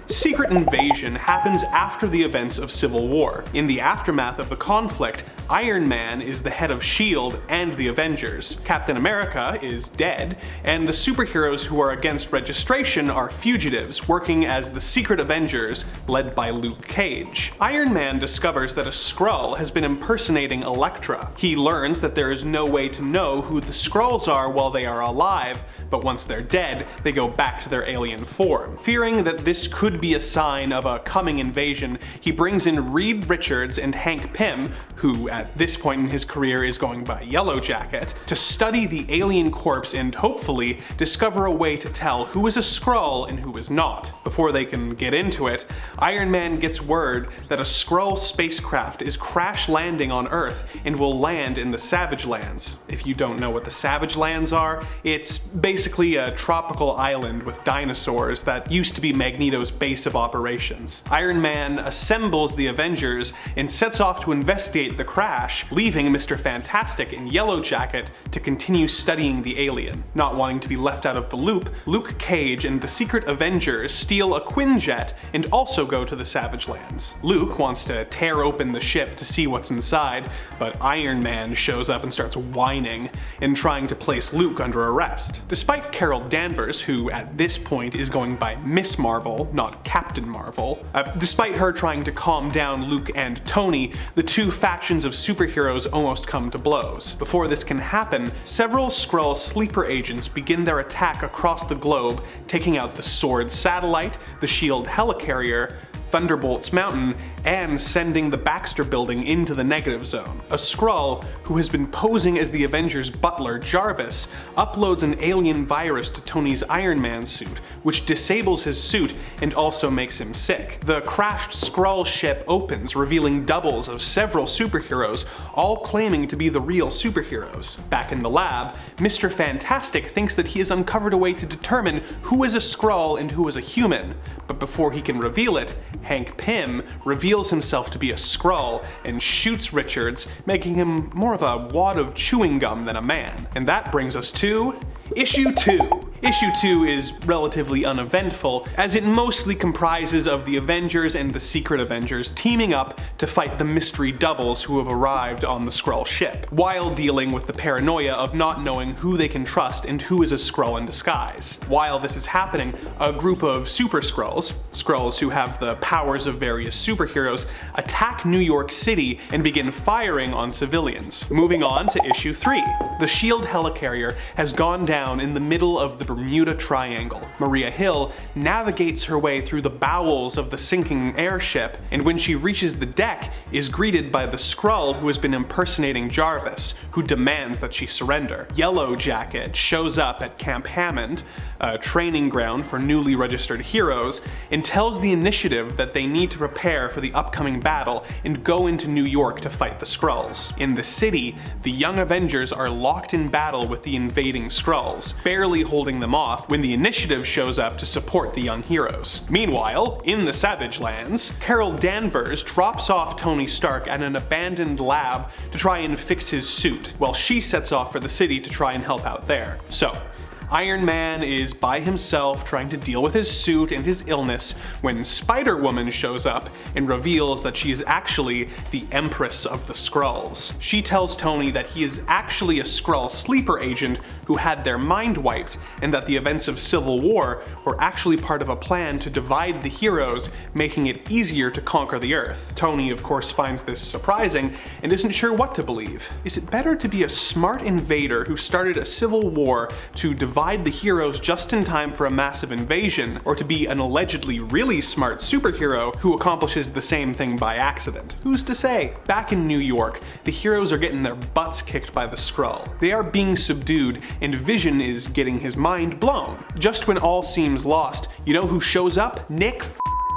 Secret Invasion happens after the events of Civil War. In the aftermath of the conflict, Iron Man is the head of S.H.I.E.L.D. and the Avengers. Captain America is dead, and the superheroes who are against registration are fugitives, working as the Secret Avengers, led by Luke Cage. Iron Man discovers that a Skrull has been impersonating Elektra. He learns that there is no way to know who the Skrulls are while they are alive, but once they're dead, they go back to their alien form. Fearing that this could be a sign of a coming invasion, he brings in Reed Richards and Hank Pym, who at this point in his career is going by Yellow Jacket, to study the alien corpse and hopefully discover a way to tell who is a Skrull and who is not. Before they can get into it, Iron Man gets word that a Skrull spacecraft is crash landing on Earth and will land in the Savage Lands. If you don't know what the Savage Lands are, it's basically a tropical island with dinosaurs that used to be Magneto's base of operations. Iron Man assembles the Avengers and sets off to investigate the crash, leaving Mr. Fantastic and Yellow Jacket to continue studying the alien. Not wanting to be left out of the loop, Luke Cage and the Secret Avengers steal a Quinjet and also go to the Savage Lands. Luke wants to tear open the ship to see what's inside, but Iron Man shows up and starts whining and trying to place Luke under arrest. Despite Carol Danvers, who at this point is going by Miss Marvel, not Captain Marvel, despite her trying to calm down Luke and Tony, the two factions of superheroes almost come to blows. Before this can happen, several Skrull sleeper agents begin their attack across the globe, taking out the Sword satellite, the S.H.I.E.L.D. helicarrier, Thunderbolt's mountain, and sending the Baxter building into the negative zone. A Skrull, who has been posing as the Avengers' butler, Jarvis, uploads an alien virus to Tony's Iron Man suit, which disables his suit and also makes him sick. The crashed Skrull ship opens, revealing doubles of several superheroes, all claiming to be the real superheroes. Back in the lab, Mr. Fantastic thinks that he has uncovered a way to determine who is a Skrull and who is a human, but before he can reveal it, Hank Pym reveals himself to be a Skrull and shoots Richards, making him more of a wad of chewing gum than a man. And that brings us to Issue 2. Issue 2 is relatively uneventful, as it mostly comprises of the Avengers and the Secret Avengers teaming up to fight the mystery doubles who have arrived on the Skrull ship, while dealing with the paranoia of not knowing who they can trust and who is a Skrull in disguise. While this is happening, a group of Super Skrulls, Skrulls who have the powers of various superheroes, attack New York City and begin firing on civilians. Moving on to Issue 3. The S.H.I.E.L.D. helicarrier has gone down in the middle of the Bermuda Triangle. Maria Hill navigates her way through the bowels of the sinking airship, and when she reaches the deck, is greeted by the Skrull who has been impersonating Jarvis, who demands that she surrender. Yellow Jacket shows up at Camp Hammond, a training ground for newly registered heroes, and tells the Initiative that they need to prepare for the upcoming battle and go into New York to fight the Skrulls. In the city, the Young Avengers are locked in battle with the invading Skrulls, barely holding them off when the Initiative shows up to support the young heroes. Meanwhile, in the Savage Lands, Carol Danvers drops off Tony Stark at an abandoned lab to try and fix his suit, while she sets off for the city to try and help out there. So, Iron Man is by himself trying to deal with his suit and his illness when Spider-Woman shows up and reveals that she is actually the Empress of the Skrulls. She tells Tony that he is actually a Skrull sleeper agent who had their mind wiped, and that the events of Civil War were actually part of a plan to divide the heroes, making it easier to conquer the Earth. Tony, of course, finds this surprising and isn't sure what to believe. Is it better to be a smart invader who started a civil war to divide the heroes just in time for a massive invasion, or to be an allegedly really smart superhero who accomplishes the same thing by accident? Who's to say? Back in New York, the heroes are getting their butts kicked by the Skrull. They are being subdued, and Vision is getting his mind blown. Just when all seems lost, you know who shows up? Nick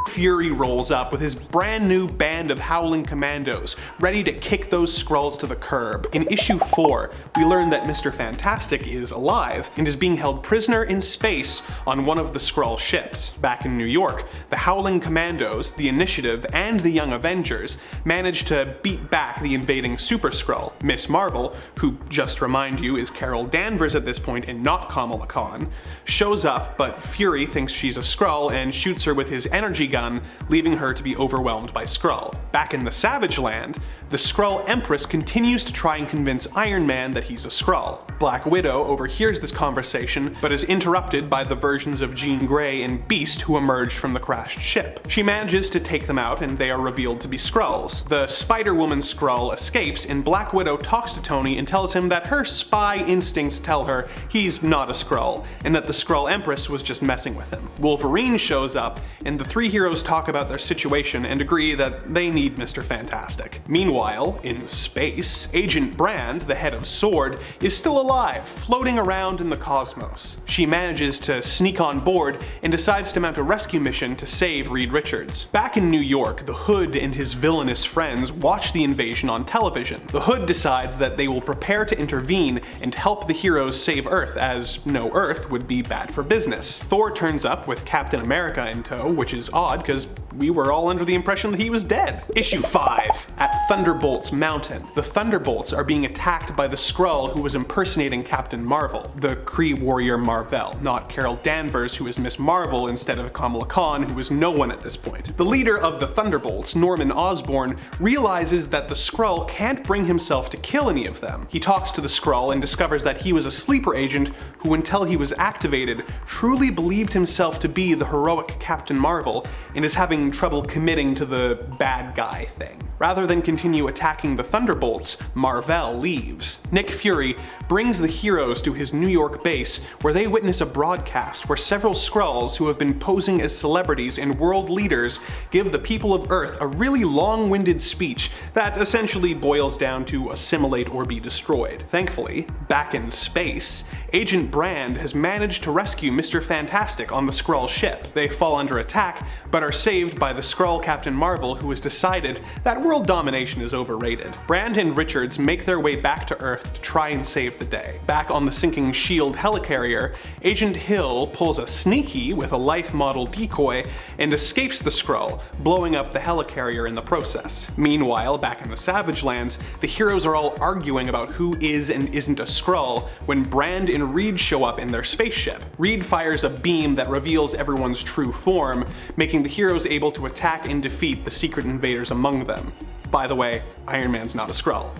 Fury rolls up with his brand new band of Howling Commandos, ready to kick those Skrulls to the curb. In issue 4, we learn that Mr. Fantastic is alive and is being held prisoner in space on one of the Skrull ships. Back in New York, the Howling Commandos, the Initiative, and the Young Avengers manage to beat back the invading Super Skrull. Miss Marvel, who, just to remind you, is Carol Danvers at this point and not Kamala Khan, shows up, but Fury thinks she's a Skrull and shoots her with his energy gun, leaving her to be overwhelmed by Skrull. Back in the Savage Land, the Skrull Empress continues to try and convince Iron Man that he's a Skrull. Black Widow overhears this conversation, but is interrupted by the versions of Jean Grey and Beast who emerged from the crashed ship. She manages to take them out and they are revealed to be Skrulls. The Spider-Woman Skrull escapes and Black Widow talks to Tony and tells him that her spy instincts tell her he's not a Skrull, and that the Skrull Empress was just messing with him. Wolverine shows up, and the three heroes talk about their situation and agree that they need Mr. Fantastic. Meanwhile, in space, Agent Brand, the head of S.W.O.R.D., is still alive, floating around in the cosmos. She manages to sneak on board and decides to mount a rescue mission to save Reed Richards. Back in New York, the Hood and his villainous friends watch the invasion on television. The Hood decides that they will prepare to intervene and help the heroes save Earth, as no Earth would be bad for business. Thor turns up with Captain America in tow, which is odd because we were all under the impression that he was dead. Issue 5. At Thunderbolt's Mountain. The Thunderbolts are being attacked by the Skrull who was impersonating Captain Marvel, the Kree warrior Mar-Vell, not Carol Danvers, who is Miss Marvel instead of Kamala Khan, who is no one at this point. The leader of the Thunderbolts, Norman Osborn, realizes that the Skrull can't bring himself to kill any of them. He talks to the Skrull and discovers that he was a sleeper agent who, until he was activated, truly believed himself to be the heroic Captain Marvel and is having trouble committing to the bad guy thing. Rather than continue attacking the Thunderbolts, Mar-Vell leaves. Nick Fury brings the heroes to his New York base, where they witness a broadcast where several Skrulls who have been posing as celebrities and world leaders give the people of Earth a really long-winded speech that essentially boils down to assimilate or be destroyed. Thankfully, back in space, Agent Brand has managed to rescue Mr. Fantastic on the Skrull ship. They fall under attack, but are saved by the Skrull Captain Marvel, who has decided that world domination is overrated. Brand and Richards make their way back to Earth to try and save the day. Back on the sinking SHIELD helicarrier, Agent Hill pulls a sneaky with a life model decoy and escapes the Skrull, blowing up the helicarrier in the process. Meanwhile, back in the Savage Lands, the heroes are all arguing about who is and isn't a Skrull when Brand and Reed show up in their spaceship. Reed fires a beam that reveals everyone's true form, making the heroes able to attack and defeat the secret invaders among them. By the way, Iron Man's not a Skrull.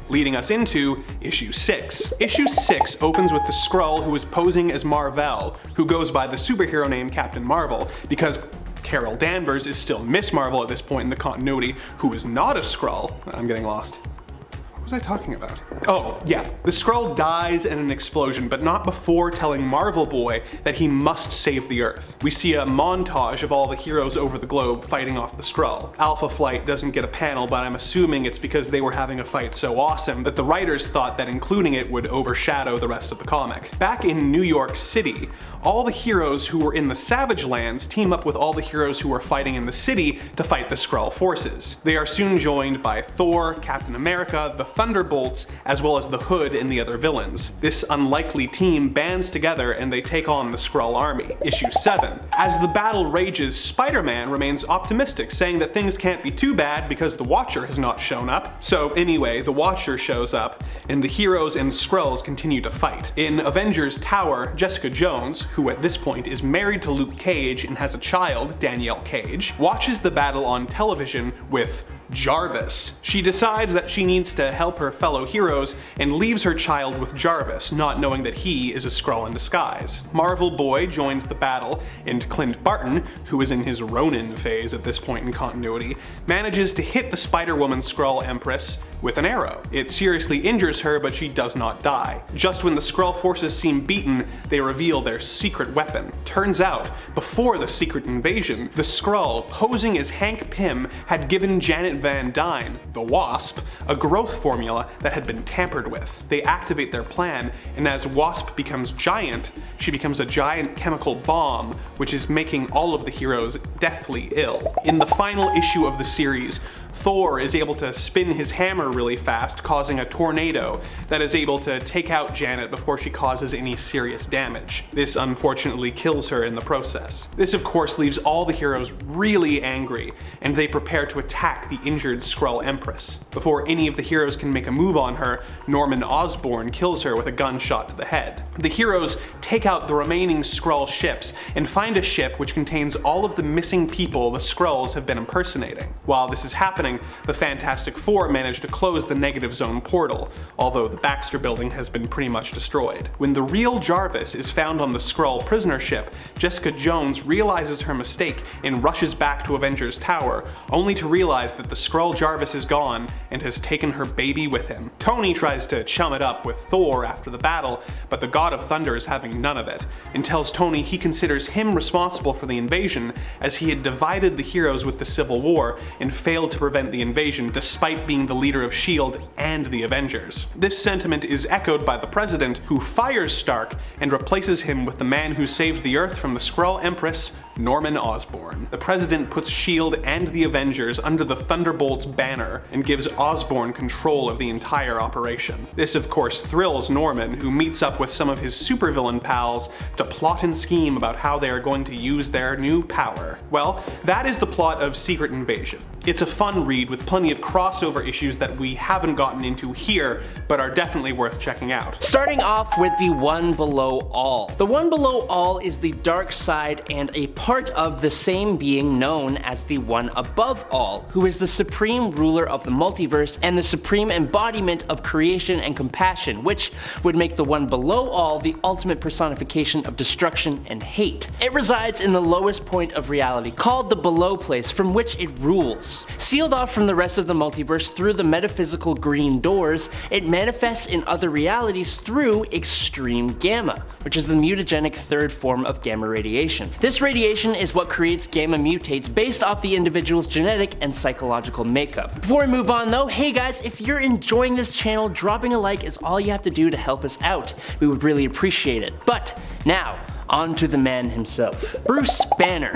Leading us into Issue 6. Issue 6 opens with the Skrull who is posing as Mar-Vell, who goes by the superhero name Captain Marvel, because Carol Danvers is still Miss Marvel at this point in the continuity, who is not a Skrull. I'm getting lost. What was I talking about? Oh, yeah. The Skrull dies in an explosion, but not before telling Marvel Boy that he must save the Earth. We see a montage of all the heroes over the globe fighting off the Skrull. Alpha Flight doesn't get a panel, but I'm assuming it's because they were having a fight so awesome that the writers thought that including it would overshadow the rest of the comic. Back in New York City, all the heroes who were in the Savage Lands team up with all the heroes who were fighting in the city to fight the Skrull forces. They are soon joined by Thor, Captain America, the Thunderbolts, as well as the Hood and the other villains. This unlikely team bands together and they take on the Skrull army. Issue 7. As the battle rages, Spider-Man remains optimistic, saying that things can't be too bad because the Watcher has not shown up. So anyway, the Watcher shows up, and the heroes and Skrulls continue to fight. In Avengers Tower, Jessica Jones, who at this point is married to Luke Cage and has a child, Danielle Cage, watches the battle on television with Jarvis. She decides that she needs to help her fellow heroes and leaves her child with Jarvis, not knowing that he is a Skrull in disguise. Marvel Boy joins the battle, and Clint Barton, who is in his Ronin phase at this point in continuity, manages to hit the Spider-Woman Skrull Empress with an arrow. It seriously injures her, but she does not die. Just when the Skrull forces seem beaten, they reveal their secret weapon. Turns out, before the secret invasion, the Skrull, posing as Hank Pym, had given Janet Janet Van Dyne, the Wasp, a growth formula that had been tampered with. They activate their plan, and as Wasp becomes giant, she becomes a giant chemical bomb, which is making all of the heroes deathly ill. In the final issue of the series, Thor is able to spin his hammer really fast, causing a tornado that is able to take out Janet before she causes any serious damage. This unfortunately kills her in the process. This of course leaves all the heroes really angry, and they prepare to attack the injured Skrull Empress. Before any of the heroes can make a move on her, Norman Osborn kills her with a gunshot to the head. The heroes take out the remaining Skrull ships and find a ship which contains all of the missing people the Skrulls have been impersonating. While this is happening, the Fantastic Four manage to close the Negative Zone portal, although the Baxter building has been pretty much destroyed. When the real Jarvis is found on the Skrull prisoner ship, Jessica Jones realizes her mistake and rushes back to Avengers Tower, only to realize that the Skrull Jarvis is gone and has taken her baby with him. Tony tries to chum it up with Thor after the battle, but the God of Thunder is having none of it, and tells Tony he considers him responsible for the invasion, as he had divided the heroes with the Civil War and failed to prevent the invasion despite being the leader of S.H.I.E.L.D. and the Avengers. This sentiment is echoed by the President, who fires Stark and replaces him with the man who saved the Earth from the Skrull Empress, Norman Osborn. The President puts S.H.I.E.L.D. and the Avengers under the Thunderbolt's banner and gives Osborn control of the entire operation. This of course thrills Norman, who meets up with some of his supervillain pals to plot and scheme about how they are going to use their new power. Well, that is the plot of Secret Invasion. It's a fun read with plenty of crossover issues that we haven't gotten into here, but are definitely worth checking out. Starting off with the One Below All. The One Below All is the dark side and a part of the same being known as the One Above All, who is the supreme ruler of the multiverse and the supreme embodiment of creation and compassion, which would make the One Below All the ultimate personification of destruction and hate. It resides in the lowest point of reality, called the Below Place, from which it rules. Sealed off from the rest of the multiverse through the metaphysical green doors, it manifests in other realities through Extreme Gamma, which is the mutagenic third form of gamma radiation. This radiation is what creates gamma mutates based off the individual's genetic and psychological makeup. Before we move on though, hey guys, if you're enjoying this channel, dropping a like is all you have to do to help us out. We would really appreciate it. But now, on to the man himself, Bruce Banner.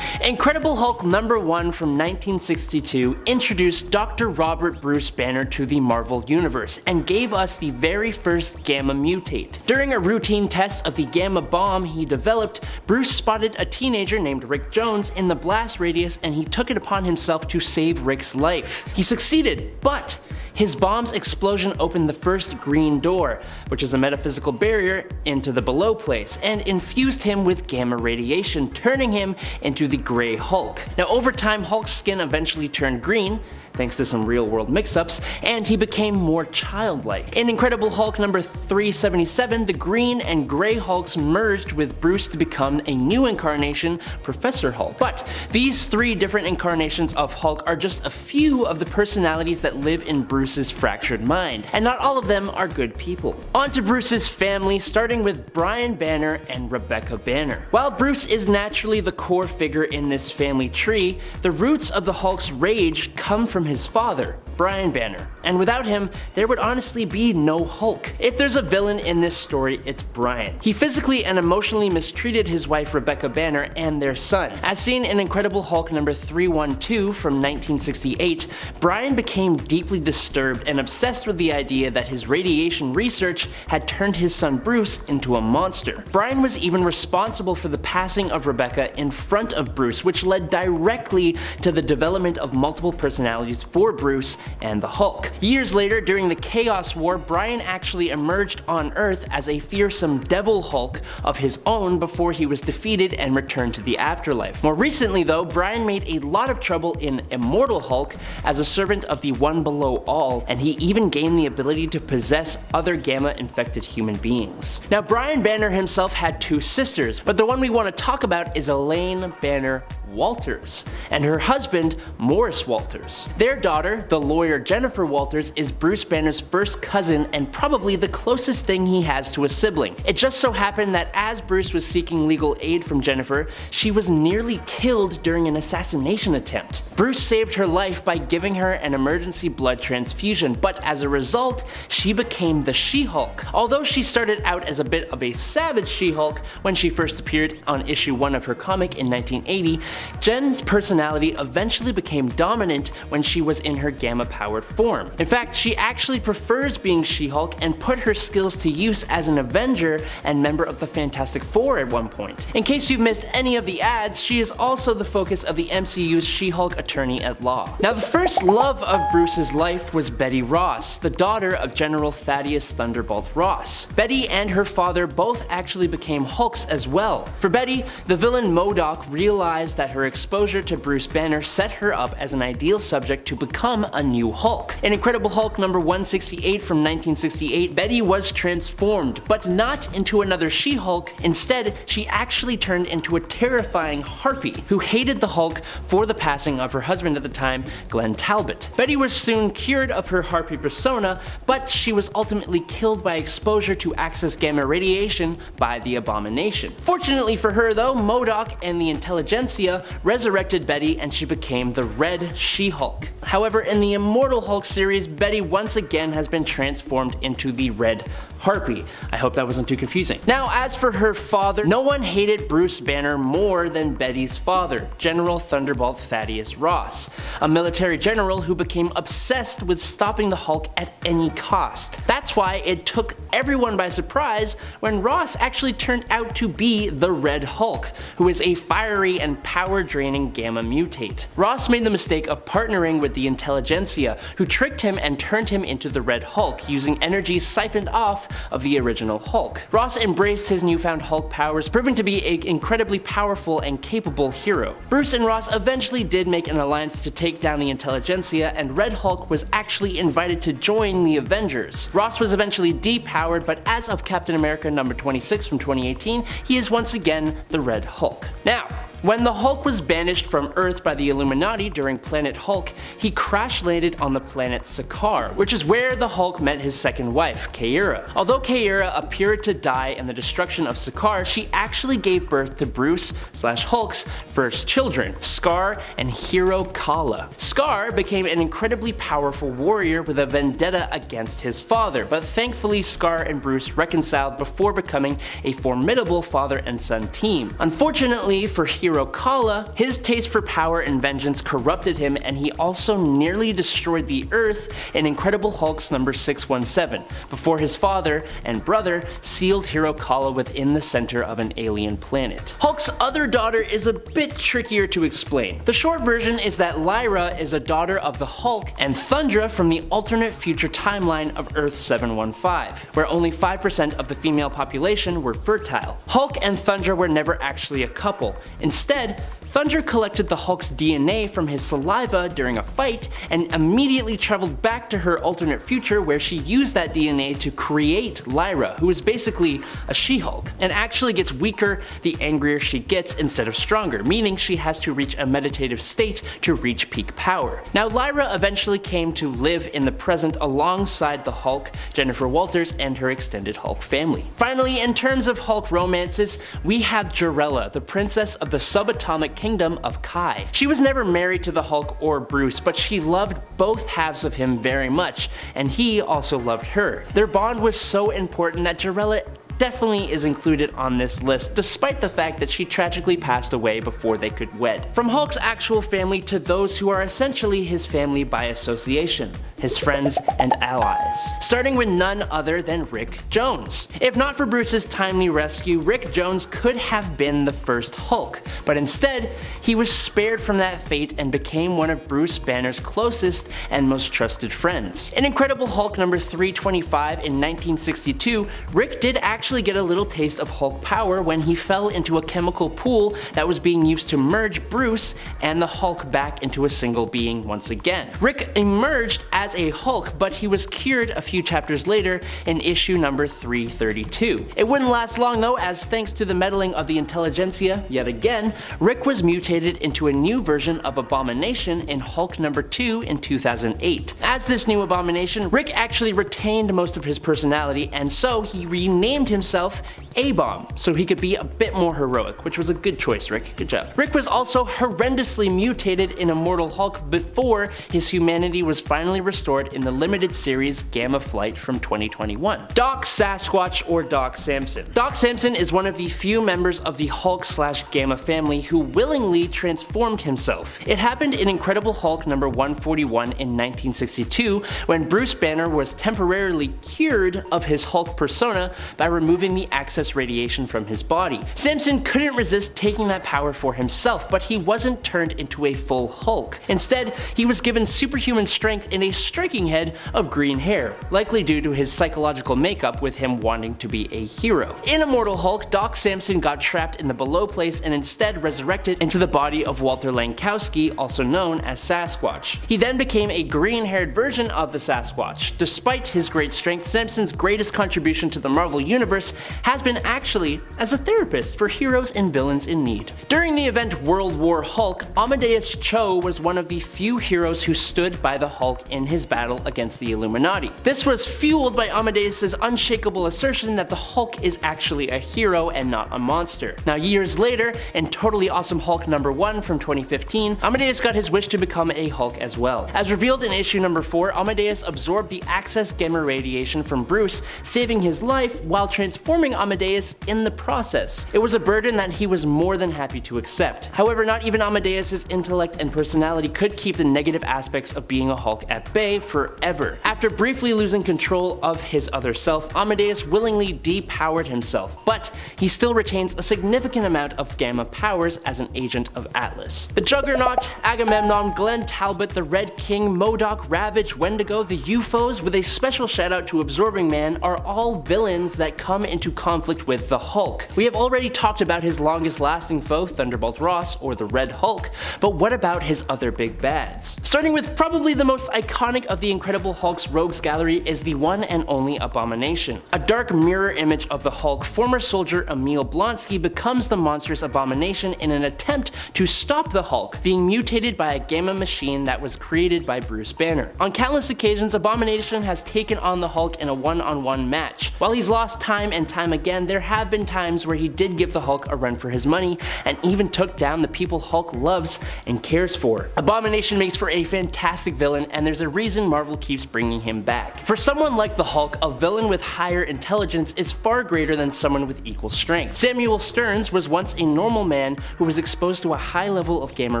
Incredible Hulk #1 from 1962 introduced Dr. Robert Bruce Banner to the Marvel Universe and gave us the very first gamma mutate. During a routine test of the gamma bomb he developed, Bruce spotted a teenager named Rick Jones in the blast radius, and he took it upon himself to save Rick's life. He succeeded, but his bomb's explosion opened the first green door, which is a metaphysical barrier into the Below Place, and infused him with gamma radiation, turning him into the Grey Hulk. Now over time, Hulk's skin eventually turned green, thanks to some real-world mix-ups, and he became more childlike. In Incredible Hulk #377, the Green and Grey Hulks merged with Bruce to become a new incarnation, Professor Hulk. But these three different incarnations of Hulk are just a few of the personalities that live in Bruce's fractured mind, and not all of them are good people. On to Bruce's family, starting with Brian Banner and Rebecca Banner. While Bruce is naturally the core figure in this family tree, the roots of the Hulk's rage come from his father, Brian Banner, and without him, there would honestly be no Hulk. If there's a villain in this story, it's Brian. He physically and emotionally mistreated his wife Rebecca Banner and their son. As seen in Incredible Hulk #312 from 1968, Brian became deeply disturbed and obsessed with the idea that his radiation research had turned his son Bruce into a monster. Brian was even responsible for the passing of Rebecca in front of Bruce, which led directly to the development of multiple personalities for Bruce and the Hulk. Years later, during the Chaos War, Brian actually emerged on Earth as a fearsome Devil Hulk of his own before he was defeated and returned to the afterlife. More recently though, Brian made a lot of trouble in Immortal Hulk as a servant of the One Below All, and he even gained the ability to possess other gamma-infected human beings. Now Brian Banner himself had two sisters, but the one we want to talk about is Elaine Banner Walters, and her husband, Morris Walters. Their daughter, the lawyer Jennifer Walters, is Bruce Banner's first cousin and probably the closest thing he has to a sibling. It just so happened that as Bruce was seeking legal aid from Jennifer, she was nearly killed during an assassination attempt. Bruce saved her life by giving her an emergency blood transfusion, but as a result, she became the She-Hulk. Although she started out as a bit of a savage She-Hulk when she first appeared on issue 1 of her comic in 1980, Jen's personality eventually became dominant when she was in her gamma-powered form. In fact, she actually prefers being She-Hulk and put her skills to use as an Avenger and member of the Fantastic Four at one point. In case you've missed any of the ads, she is also the focus of the MCU's She-Hulk attorney at law. Now, the first love of Bruce's life was Betty Ross, the daughter of General Thaddeus Thunderbolt Ross. Betty and her father both actually became Hulks as well. For Betty, the villain MODOK realized that her exposure to Bruce Banner set her up as an ideal subject to become a new Hulk. In Incredible Hulk number 168 from 1968, Betty was transformed, but not into another She-Hulk. Instead, she actually turned into a terrifying Harpy who hated the Hulk for the passing of her husband at the time, Glenn Talbot. Betty was soon cured of her Harpy persona, but she was ultimately killed by exposure to Axis gamma radiation by the Abomination. Fortunately for her though, MODOK and the Intelligentsia resurrected Betty and she became the Red She-Hulk. However, in the Immortal Hulk series, Betty once again has been transformed into the Red Harpy. I hope that wasn't too confusing. Now, as for her father, no one hated Bruce Banner more than Betty's father, General Thunderbolt Thaddeus Ross, a military general who became obsessed with stopping the Hulk at any cost. That's why it took everyone by surprise when Ross actually turned out to be the Red Hulk, who is a fiery and power-draining gamma mutate. Ross made the mistake of partnering with the Intelligentsia, who tricked him and turned him into the Red Hulk using energy siphoned off of the original Hulk. Ross embraced his newfound Hulk powers, proving to be an incredibly powerful and capable hero. Bruce and Ross eventually did make an alliance to take down the Intelligentsia, and Red Hulk was actually invited to join the Avengers. Ross was eventually depowered, but as of Captain America number 26 from 2018, he is once again the Red Hulk. Now, when the Hulk was banished from Earth by the Illuminati during Planet Hulk, he crash-landed on the planet Sakaar, which is where the Hulk met his second wife, Kaira. Although Kaira appeared to die in the destruction of Sakaar, she actually gave birth to Bruce/Hulk's first children, Scar and Hero Kala. Scar became an incredibly powerful warrior with a vendetta against his father, but thankfully Scar and Bruce reconciled before becoming a formidable father and son team. Unfortunately for Hero Kala, his taste for power and vengeance corrupted him, and he also nearly destroyed the Earth in Incredible Hulk's number 617, before his father and brother sealed Hero Kala within the center of an alien planet. Hulk's other daughter is a bit trickier to explain. The short version is that Lyra is a daughter of the Hulk and Thundra from the alternate future timeline of Earth 715, where only 5% of the female population were fertile. Hulk and Thundra were never actually a couple. Instead, Thundra collected the Hulk's DNA from his saliva during a fight and immediately traveled back to her alternate future, where she used that DNA to create Lyra, who is basically a She-Hulk, and actually gets weaker the angrier she gets instead of stronger, meaning she has to reach a meditative state to reach peak power. Now, Lyra eventually came to live in the present alongside the Hulk, Jennifer Walters, and her extended Hulk family. Finally, in terms of Hulk romances, we have Jarella, the princess of the subatomic kingdom of Kai. She was never married to the Hulk or Bruce, but she loved both halves of him very much, and he also loved her. Their bond was so important that Jarella definitely is included on this list, despite the fact that she tragically passed away before they could wed. From Hulk's actual family to those who are essentially his family by association, his friends and allies, starting with none other than Rick Jones. If not for Bruce's timely rescue, Rick Jones could have been the first Hulk, but instead, he was spared from that fate and became one of Bruce Banner's closest and most trusted friends. In Incredible Hulk number 325 in 1962, Rick did actually get a little taste of Hulk power when he fell into a chemical pool that was being used to merge Bruce and the Hulk back into a single being once again. Rick emerged as as a Hulk, but he was cured a few chapters later in issue number 332. It wouldn't last long though, as thanks to the meddling of the intelligentsia yet again, Rick was mutated into a new version of Abomination in Hulk number 2 in 2008. As this new Abomination, Rick actually retained most of his personality, and so he renamed himself A-Bomb, so he could be a bit more heroic, which was a good choice, Rick. Good job. Rick was also horrendously mutated in Immortal Hulk before his humanity was finally restored in the limited series Gamma Flight from 2021. Doc Sasquatch, or Doc Samson. Doc Samson is one of the few members of the Hulk/Gamma family who willingly transformed himself. It happened in Incredible Hulk number 141 in 1962 when Bruce Banner was temporarily cured of his Hulk persona by removing the excess radiation from his body. Samson couldn't resist taking that power for himself, but he wasn't turned into a full Hulk. Instead, he was given superhuman strength and a striking head of green hair, likely due to his psychological makeup with him wanting to be a hero. In Immortal Hulk, Doc Samson got trapped in the below place and instead resurrected into the body of Walter Lankowski, also known as Sasquatch. He then became a green-haired version of the Sasquatch. Despite his great strength, Samson's greatest contribution to the Marvel Universe has been actually as a therapist for heroes and villains in need. During the event World War Hulk, Amadeus Cho was one of the few heroes who stood by the Hulk in his battle against the Illuminati. This was fueled by Amadeus' unshakable assertion that the Hulk is actually a hero and not a monster. Now, years later, in Totally Awesome Hulk number 1 from 2015, Amadeus got his wish to become a Hulk as well. As revealed in issue number 4, Amadeus absorbed the excess gamma radiation from Bruce, saving his life while transforming Amadeus in the process. It was a burden that he was more than happy to accept. However, not even Amadeus' intellect and personality could keep the negative aspects of being a Hulk at bay forever. After briefly losing control of his other self, Amadeus willingly depowered himself, but he still retains a significant amount of gamma powers as an agent of Atlas. The Juggernaut, Agamemnon, Glenn Talbot, the Red King, MODOK, Ravage, Wendigo, the UFOs, with a special shout out to Absorbing Man, are all villains that come into conflict with the Hulk. We have already talked about his longest lasting foe, Thunderbolt Ross, or the Red Hulk, but what about his other big bads? Starting with probably the most iconic of the Incredible Hulk's rogues gallery is the one and only Abomination. A dark mirror image of the Hulk, former soldier Emil Blonsky becomes the monstrous Abomination in an attempt to stop the Hulk, being mutated by a gamma machine that was created by Bruce Banner. On countless occasions, Abomination has taken on the Hulk in a one-on-one match. While he's lost time and time again, there have been times where he did give the Hulk a run for his money and even took down the people Hulk loves and cares for. Abomination makes for a fantastic villain, and there's a reason Marvel keeps bringing him back. For someone like the Hulk, a villain with higher intelligence is far greater than someone with equal strength. Samuel Stearns was once a normal man who was exposed to a high level of gamma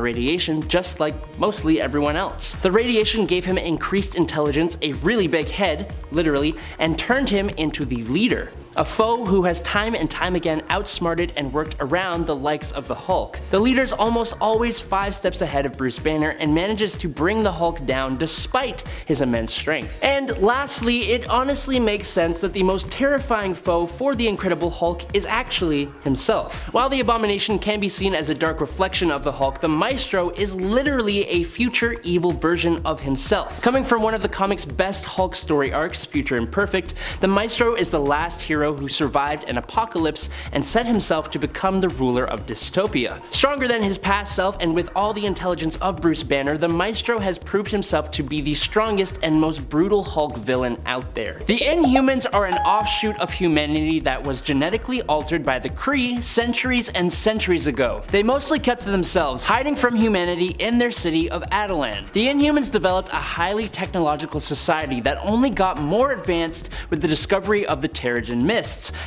radiation, just like mostly everyone else. The radiation gave him increased intelligence, a really big head, literally, and turned him into the leader. A foe who has time and time again outsmarted and worked around the likes of the Hulk. The leader's almost always 5 steps ahead of Bruce Banner and manages to bring the Hulk down despite his immense strength. And lastly, it honestly makes sense that the most terrifying foe for the Incredible Hulk is actually himself. While the Abomination can be seen as a dark reflection of the Hulk, the Maestro is literally a future evil version of himself. Coming from one of the comic's best Hulk story arcs, Future Imperfect, the Maestro is the last hero who survived an apocalypse and set himself to become the ruler of dystopia. Stronger than his past self and with all the intelligence of Bruce Banner, the Maestro has proved himself to be the strongest and most brutal Hulk villain out there. The Inhumans are an offshoot of humanity that was genetically altered by the Kree centuries and centuries ago. They mostly kept to themselves, hiding from humanity in their city of Adeland. The Inhumans developed a highly technological society that only got more advanced with the discovery of the Terrigen Mist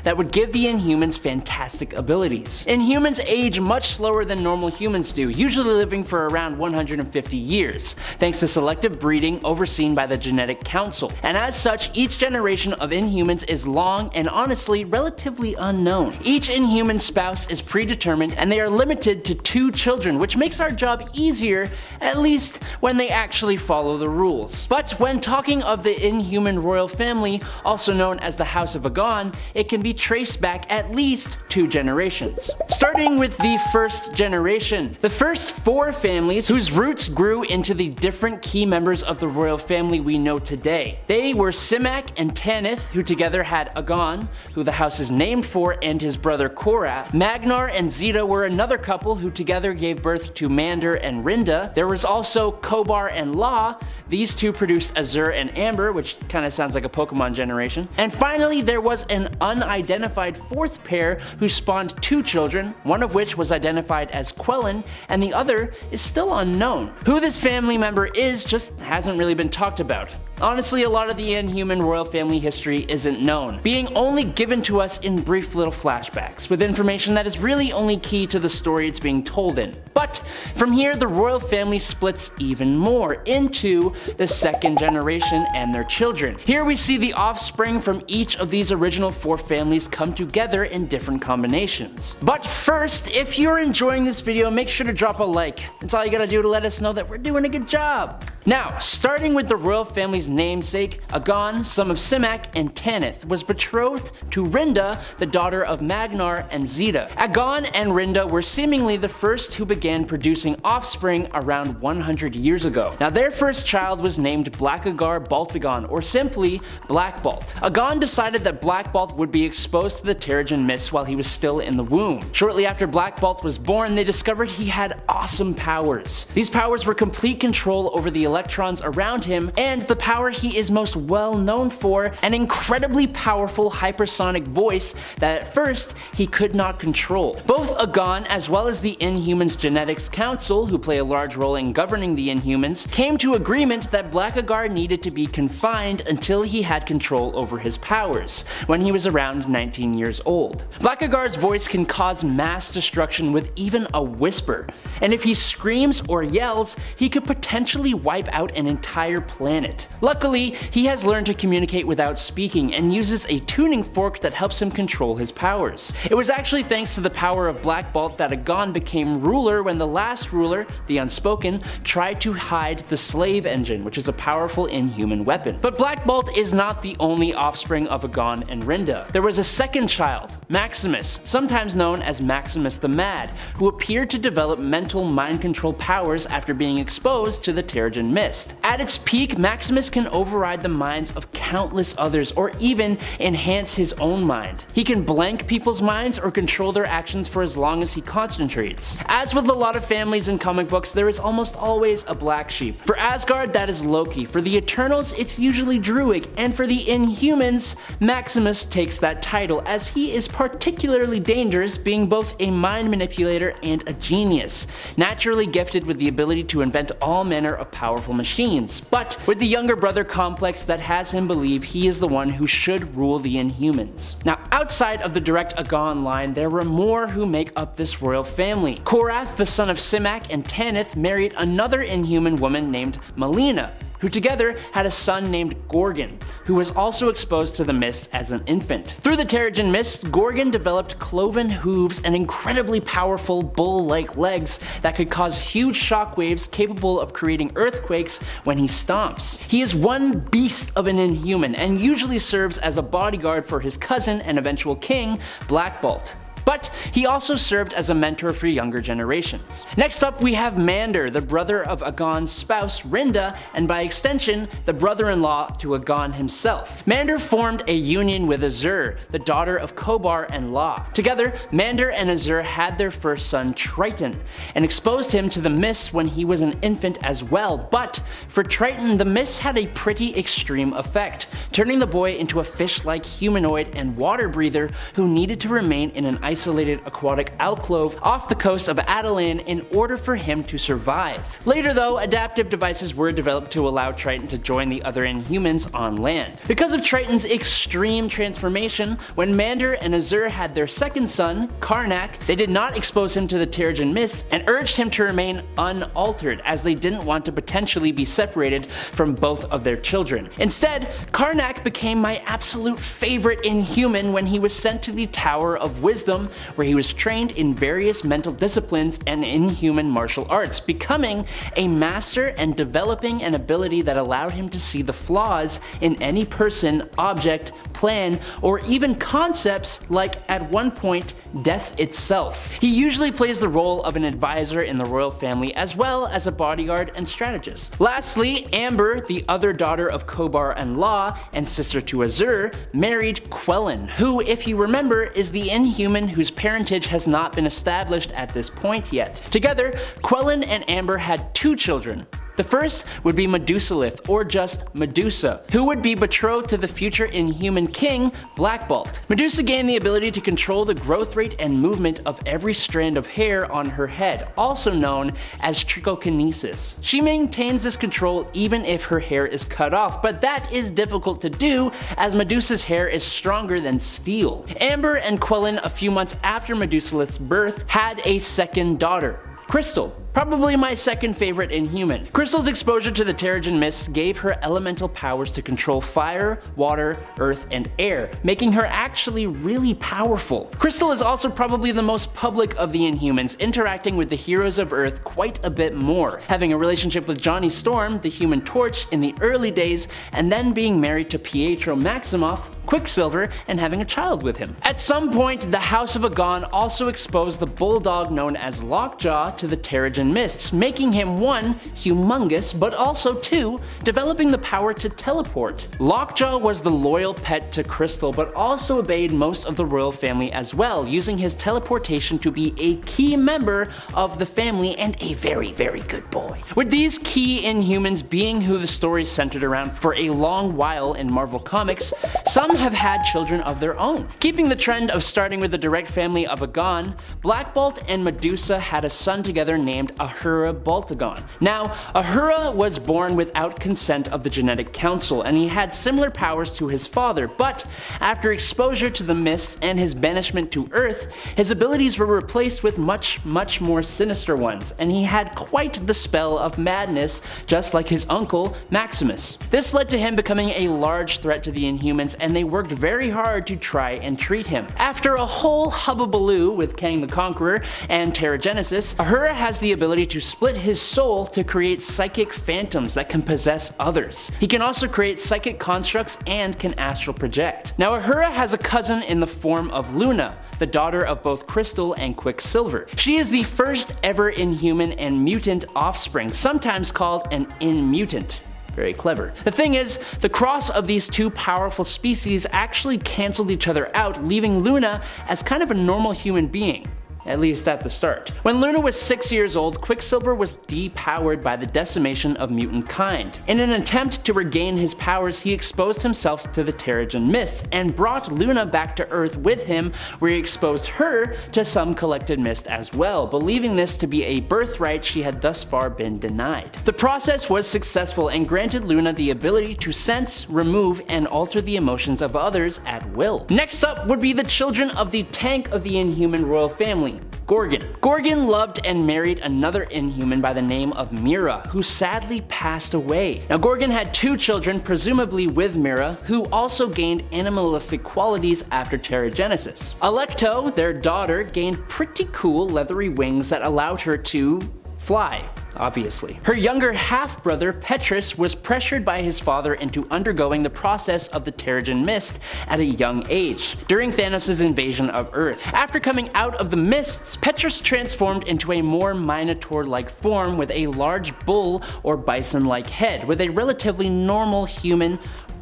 that would give the Inhumans fantastic abilities. Inhumans age much slower than normal humans do, usually living for around 150 years, thanks to selective breeding overseen by the Genetic Council. And as such, each generation of Inhumans is long and honestly relatively unknown. Each Inhuman spouse is predetermined and they are limited to 2 children, which makes our job easier, at least when they actually follow the rules. But when talking of the Inhuman royal family, also known as the House of Agon, it can be traced back at least 2 generations. Starting with the first generation, the first 4 families whose roots grew into the different key members of the royal family we know today. They were Simak and Tanith, who together had Agon, who the house is named for, and his brother Korath. Magnar and Zeta were another couple who together gave birth to Mander and Rinda. There was also Kobar and La. These two produced Azur and Amber, which kind of sounds like a Pokemon generation. And finally, there was an unidentified 4th pair who spawned 2 children, one of which was identified as Quellen, and the other is still unknown. Who this family member is just hasn't really been talked about. Honestly, a lot of the Inhuman royal family history isn't known, being only given to us in brief little flashbacks, with information that is really only key to the story it's being told in. But from here, the royal family splits even more into the 2nd generation and their children. Here we see the offspring from each of these original 4 families come together in different combinations. But first, if you're enjoying this video, make sure to drop a like. That's all you gotta do to let us know that we're doing a good job. Now, starting with the royal family's namesake, Agon, son of Simak and Tanith, was betrothed to Rinda, the daughter of Magnar and Zeta. Agon and Rinda were seemingly the first who began producing offspring around 100 years ago. Now, their first child was named Blackagar Baltagon, or simply Black Balt. Agon decided that Black Balt would be exposed to the Terrigen Mist while he was still in the womb. Shortly after Black Balt was born, they discovered he had awesome powers. These powers were complete control over the electrons around him, and the power he is most well known for, an incredibly powerful hypersonic voice that at first he could not control. Both Agon as well as the Inhumans Genetics Council, who play a large role in governing the Inhumans, came to agreement that Blackagar needed to be confined until he had control over his powers, when he was around 19 years old. Blackagar's voice can cause mass destruction with even a whisper, and if he screams or yells, he could potentially wipe out an entire planet. Luckily, he has learned to communicate without speaking and uses a tuning fork that helps him control his powers. It was actually thanks to the power of Black Balt that Agon became ruler when the last ruler, the Unspoken, tried to hide the Slave Engine, which is a powerful Inhuman weapon. But Black Balt is not the only offspring of Agon and Rinda. There was a second child, Maximus, sometimes known as Maximus the Mad, who appeared to develop mental mind control powers after being exposed to the Terrigen Mist. At its peak, Maximus can override the minds of countless others, or even enhance his own mind. He can blank people's minds or control their actions for as long as he concentrates. As with a lot of families in comic books, there is almost always a black sheep. For Asgard, that is Loki. For the Eternals, it's usually Druig. And for the Inhumans, Maximus takes that title, as he is particularly dangerous, being both a mind manipulator and a genius, naturally gifted with the ability to invent all manner of powerful machines, but with the younger brother complex that has him believe he is the one who should rule the Inhumans. Now, outside of the direct Agon line, there were more who make up this royal family. Korath, the son of Simak and Tanith, married another Inhuman woman named Melina, who together had a son named Gorgon, who was also exposed to the mists as an infant. Through the Terrigen Mist, Gorgon developed cloven hooves and incredibly powerful bull-like legs that could cause huge shockwaves capable of creating earthquakes when he stomps. He is one beast of an Inhuman and usually serves as a bodyguard for his cousin and eventual king, Black Balt. But he also served as a mentor for younger generations. Next up, we have Mander, the brother of Agon's spouse Rinda, and by extension, the brother-in-law to Agon himself. Mander formed a union with Azur, the daughter of Kobar and La. Together, Mander and Azur had their first son Triton, and exposed him to the mists when he was an infant as well. But for Triton, the mists had a pretty extreme effect, turning the boy into a fish-like humanoid and water breather who needed to remain in an isolated aquatic alcove off the coast of Adelan in order for him to survive. Later though, adaptive devices were developed to allow Triton to join the other Inhumans on land. Because of Triton's extreme transformation, when Mander and Azur had their second son, Karnak, they did not expose him to the Terrigen Mist and urged him to remain unaltered, as they didn't want to potentially be separated from both of their children. Instead, Karnak became my absolute favorite Inhuman when he was sent to the Tower of Wisdom, where he was trained in various mental disciplines and Inhuman martial arts, becoming a master and developing an ability that allowed him to see the flaws in any person, object, plan, or even concepts like, at one point, death itself. He usually plays the role of an advisor in the royal family as well as a bodyguard and strategist. Lastly, Amber, the other daughter of Kobar and Law and sister to Azur, married Quellan, who, if you remember, is the Inhuman whose parentage has not been established at this point yet. Together, Quellan and Amber had 2 children. The first would be Medusalith, or just Medusa, who would be betrothed to the future Inhuman king, Blackbolt. Medusa gained the ability to control the growth rate and movement of every strand of hair on her head, also known as trichokinesis. She maintains this control even if her hair is cut off, but that is difficult to do as Medusa's hair is stronger than steel. Amber and Quellan, a few months after Medusalith's birth, had a second daughter, Crystal. Probably my second favorite Inhuman. Crystal's exposure to the Terrigen Mists gave her elemental powers to control fire, water, earth, and air, making her actually really powerful. Crystal is also probably the most public of the Inhumans, interacting with the heroes of Earth quite a bit more, having a relationship with Johnny Storm, the Human Torch, in the early days, and then being married to Pietro Maximoff, Quicksilver, and having a child with him. At some point, the House of Agon also exposed the bulldog known as Lockjaw to the Terrigen Mists, making him 1, humongous, but also 2, developing the power to teleport. Lockjaw was the loyal pet to Crystal, but also obeyed most of the royal family as well, using his teleportation to be a key member of the family and a very, very good boy. With these key Inhumans being who the story centered around for a long while in Marvel Comics, some have had children of their own. Keeping the trend of starting with the direct family of Agon, Black Bolt and Medusa had a son together named Ahura Boltagon. Now, Ahura was born without consent of the Genetic Council, and he had similar powers to his father, but after exposure to the mists and his banishment to Earth, his abilities were replaced with much more sinister ones, and he had quite the spell of madness, just like his uncle, Maximus. This led to him becoming a large threat to the Inhumans, and they worked very hard to try and treat him. After a whole hubbubaloo with Kang the Conqueror and Terrigenesis, Ahura has the ability to split his soul to create psychic phantoms that can possess others. He can also create psychic constructs and can astral project. Now, Ahura has a cousin in the form of Luna, the daughter of both Crystal and Quicksilver. She is the first ever Inhuman and mutant offspring, sometimes called an Inmutant. Very clever. The thing is, the cross of these 2 powerful species actually canceled each other out, leaving Luna as kind of a normal human being. At least at the start. When Luna was 6 years old, Quicksilver was depowered by the decimation of mutant kind. In an attempt to regain his powers, he exposed himself to the Terrigen Mists and brought Luna back to Earth with him, where he exposed her to some collected mist as well, believing this to be a birthright she had thus far been denied. The process was successful and granted Luna the ability to sense, remove, and alter the emotions of others at will. Next up would be the children of the tank of the Inhuman royal family, Gorgon. Gorgon loved and married another Inhuman by the name of Mira, who sadly passed away. Now, Gorgon had 2 children, presumably with Mira, who also gained animalistic qualities after Terrigenesis. Alecto, their daughter, gained pretty cool leathery wings that allowed her to fly, obviously. Her younger half-brother, Petrus, was pressured by his father into undergoing the process of the Terrigen Mist at a young age, during Thanos' invasion of Earth. After coming out of the mists, Petrus transformed into a more Minotaur-like form with a large bull or bison-like head, with a relatively normal human,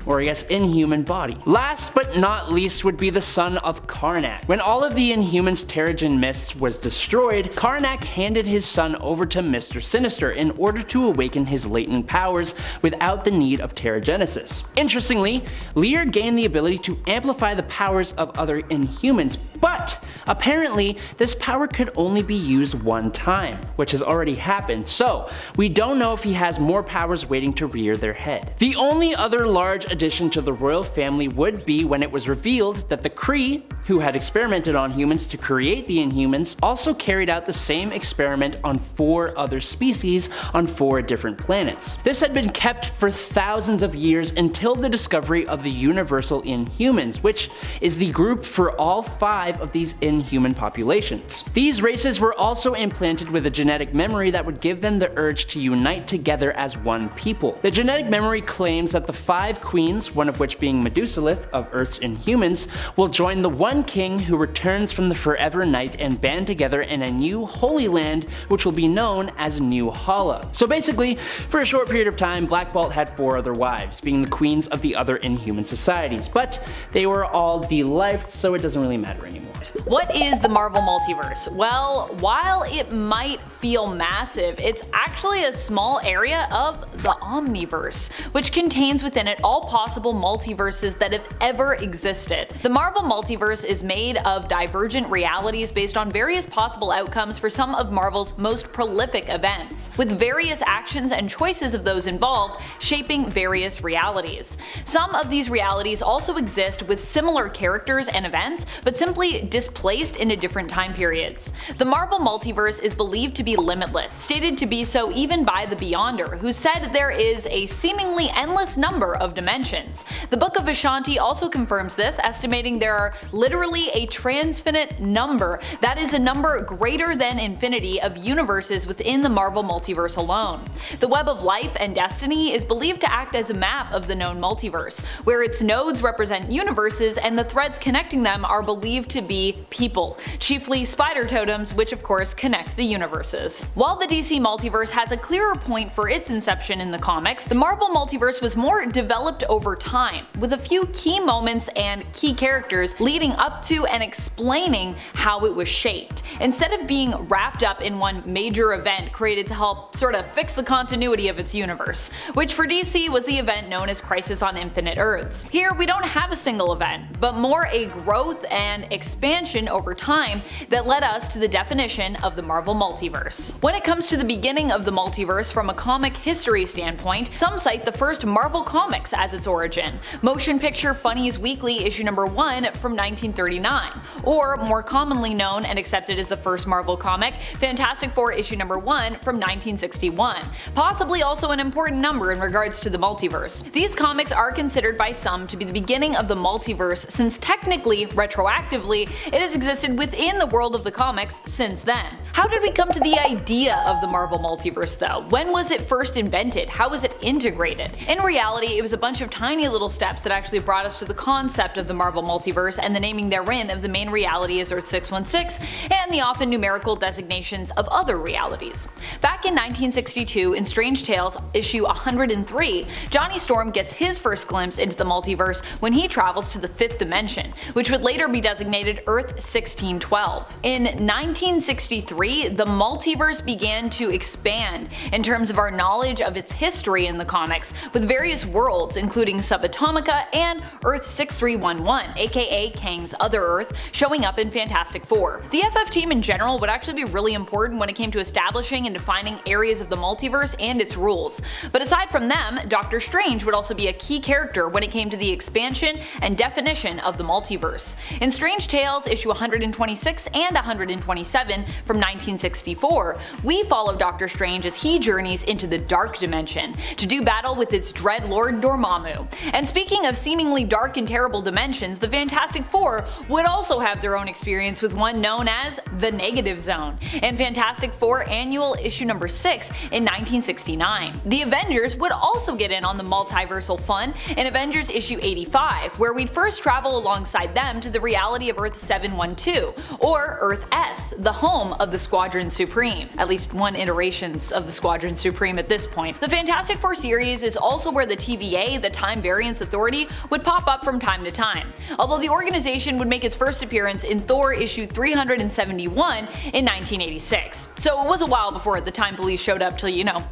or I guess Inhuman body. Last but not least would be the son of Karnak. When all of the Inhumans' Terrigen Mists was destroyed, Karnak handed his son over to Mr. Sinister in order to awaken his latent powers without the need of Terrigenesis. Interestingly, Lear gained the ability to amplify the powers of other Inhumans, but apparently this power could only be used one time, which has already happened, so we don't know if he has more powers waiting to rear their head. The only other large addition to the royal family would be when it was revealed that the Kree, who had experimented on humans to create the Inhumans, also carried out the same experiment on 4 other species on 4 different planets. This had been kept for thousands of years until the discovery of the Universal Inhumans, which is the group for all 5 of these Inhumans human populations. These races were also implanted with a genetic memory that would give them the urge to unite together as one people. The genetic memory claims that the 5 queens, one of which being Medusalith of Earth's Inhumans, will join the one king who returns from the forever night and band together in a new holy land which will be known as New Hala. So basically, for a short period of time, Black Bolt had 4 other wives, being the queens of the other Inhuman societies, but they were all de-lifed, so it doesn't really matter anymore. What is the Marvel Multiverse? Well, while it might feel massive, it's actually a small area of the Omniverse, which contains within it all possible multiverses that have ever existed. The Marvel Multiverse is made of divergent realities based on various possible outcomes for some of Marvel's most prolific events, with various actions and choices of those involved shaping various realities. Some of these realities also exist with similar characters and events, but simply displaced into different time periods. The Marvel Multiverse is believed to be limitless, stated to be so even by the Beyonder, who said there is a seemingly endless number of dimensions. The Book of Vishanti also confirms this, estimating there are literally a transfinite number, that is a number greater than infinity, of universes within the Marvel Multiverse alone. The Web of Life and Destiny is believed to act as a map of the known multiverse, where its nodes represent universes and the threads connecting them are believed to be people, chiefly spider totems, which of course connect the universes. While the DC Multiverse has a clearer point for its inception in the comics, the Marvel Multiverse was more developed over time, with a few key moments and key characters leading up to and explaining how it was shaped, instead of being wrapped up in one major event created to help sort of fix the continuity of its universe, which for DC was the event known as Crisis on Infinite Earths. Here we don't have a single event, but more a growth and expansion over time that led us to the definition of the Marvel Multiverse. When it comes to the beginning of the multiverse from a comic history standpoint, some cite the first Marvel Comics as its origin, Motion Picture Funnies Weekly issue number 1 from 1939, or more commonly known and accepted as the first Marvel comic, Fantastic Four issue number 1 from 1961, possibly also an important number in regards to the multiverse. These comics are considered by some to be the beginning of the multiverse, since technically, retroactively, it has existed within the world of the comics since then. How did we come to the idea of the Marvel Multiverse though? When was it first invented? How was it integrated? In reality, it was a bunch of tiny little steps that actually brought us to the concept of the Marvel Multiverse and the naming therein of the main reality as Earth 616 and the often numerical designations of other realities. Back in 1962, in Strange Tales issue 103, Johnny Storm gets his first glimpse into the multiverse when he travels to the 5th dimension, which would later be designated Earth 1612. In 1963, the multiverse began to expand in terms of our knowledge of its history in the comics, with various worlds including Subatomica and Earth 6311, aka Kang's Other Earth, showing up in Fantastic Four. The FF team in general would actually be really important when it came to establishing and defining areas of the multiverse and its rules. But aside from them, Doctor Strange would also be a key character when it came to the expansion and definition of the multiverse. In Strange Tales issue 126 and 127 from 1964, we follow Doctor Strange as he journeys into the Dark Dimension to do battle with its dread Lord Dormammu. And speaking of seemingly dark and terrible dimensions, the Fantastic Four would also have their own experience with one known as the Negative Zone in Fantastic Four Annual issue number 6 in 1969. The Avengers would also get in on the multiversal fun in Avengers issue 85, where we'd first travel alongside them to the reality of Earth 712, or Earth S, the home of the Squadron Supreme, at least one iterations of the Squadron Supreme at this point. The Fantastic Four series is also where the TVA, the Time Variance Authority, would pop up from time to time, although the organization would make its first appearance in Thor issue 371 in 1986. So it was a while before the Time Police showed up to,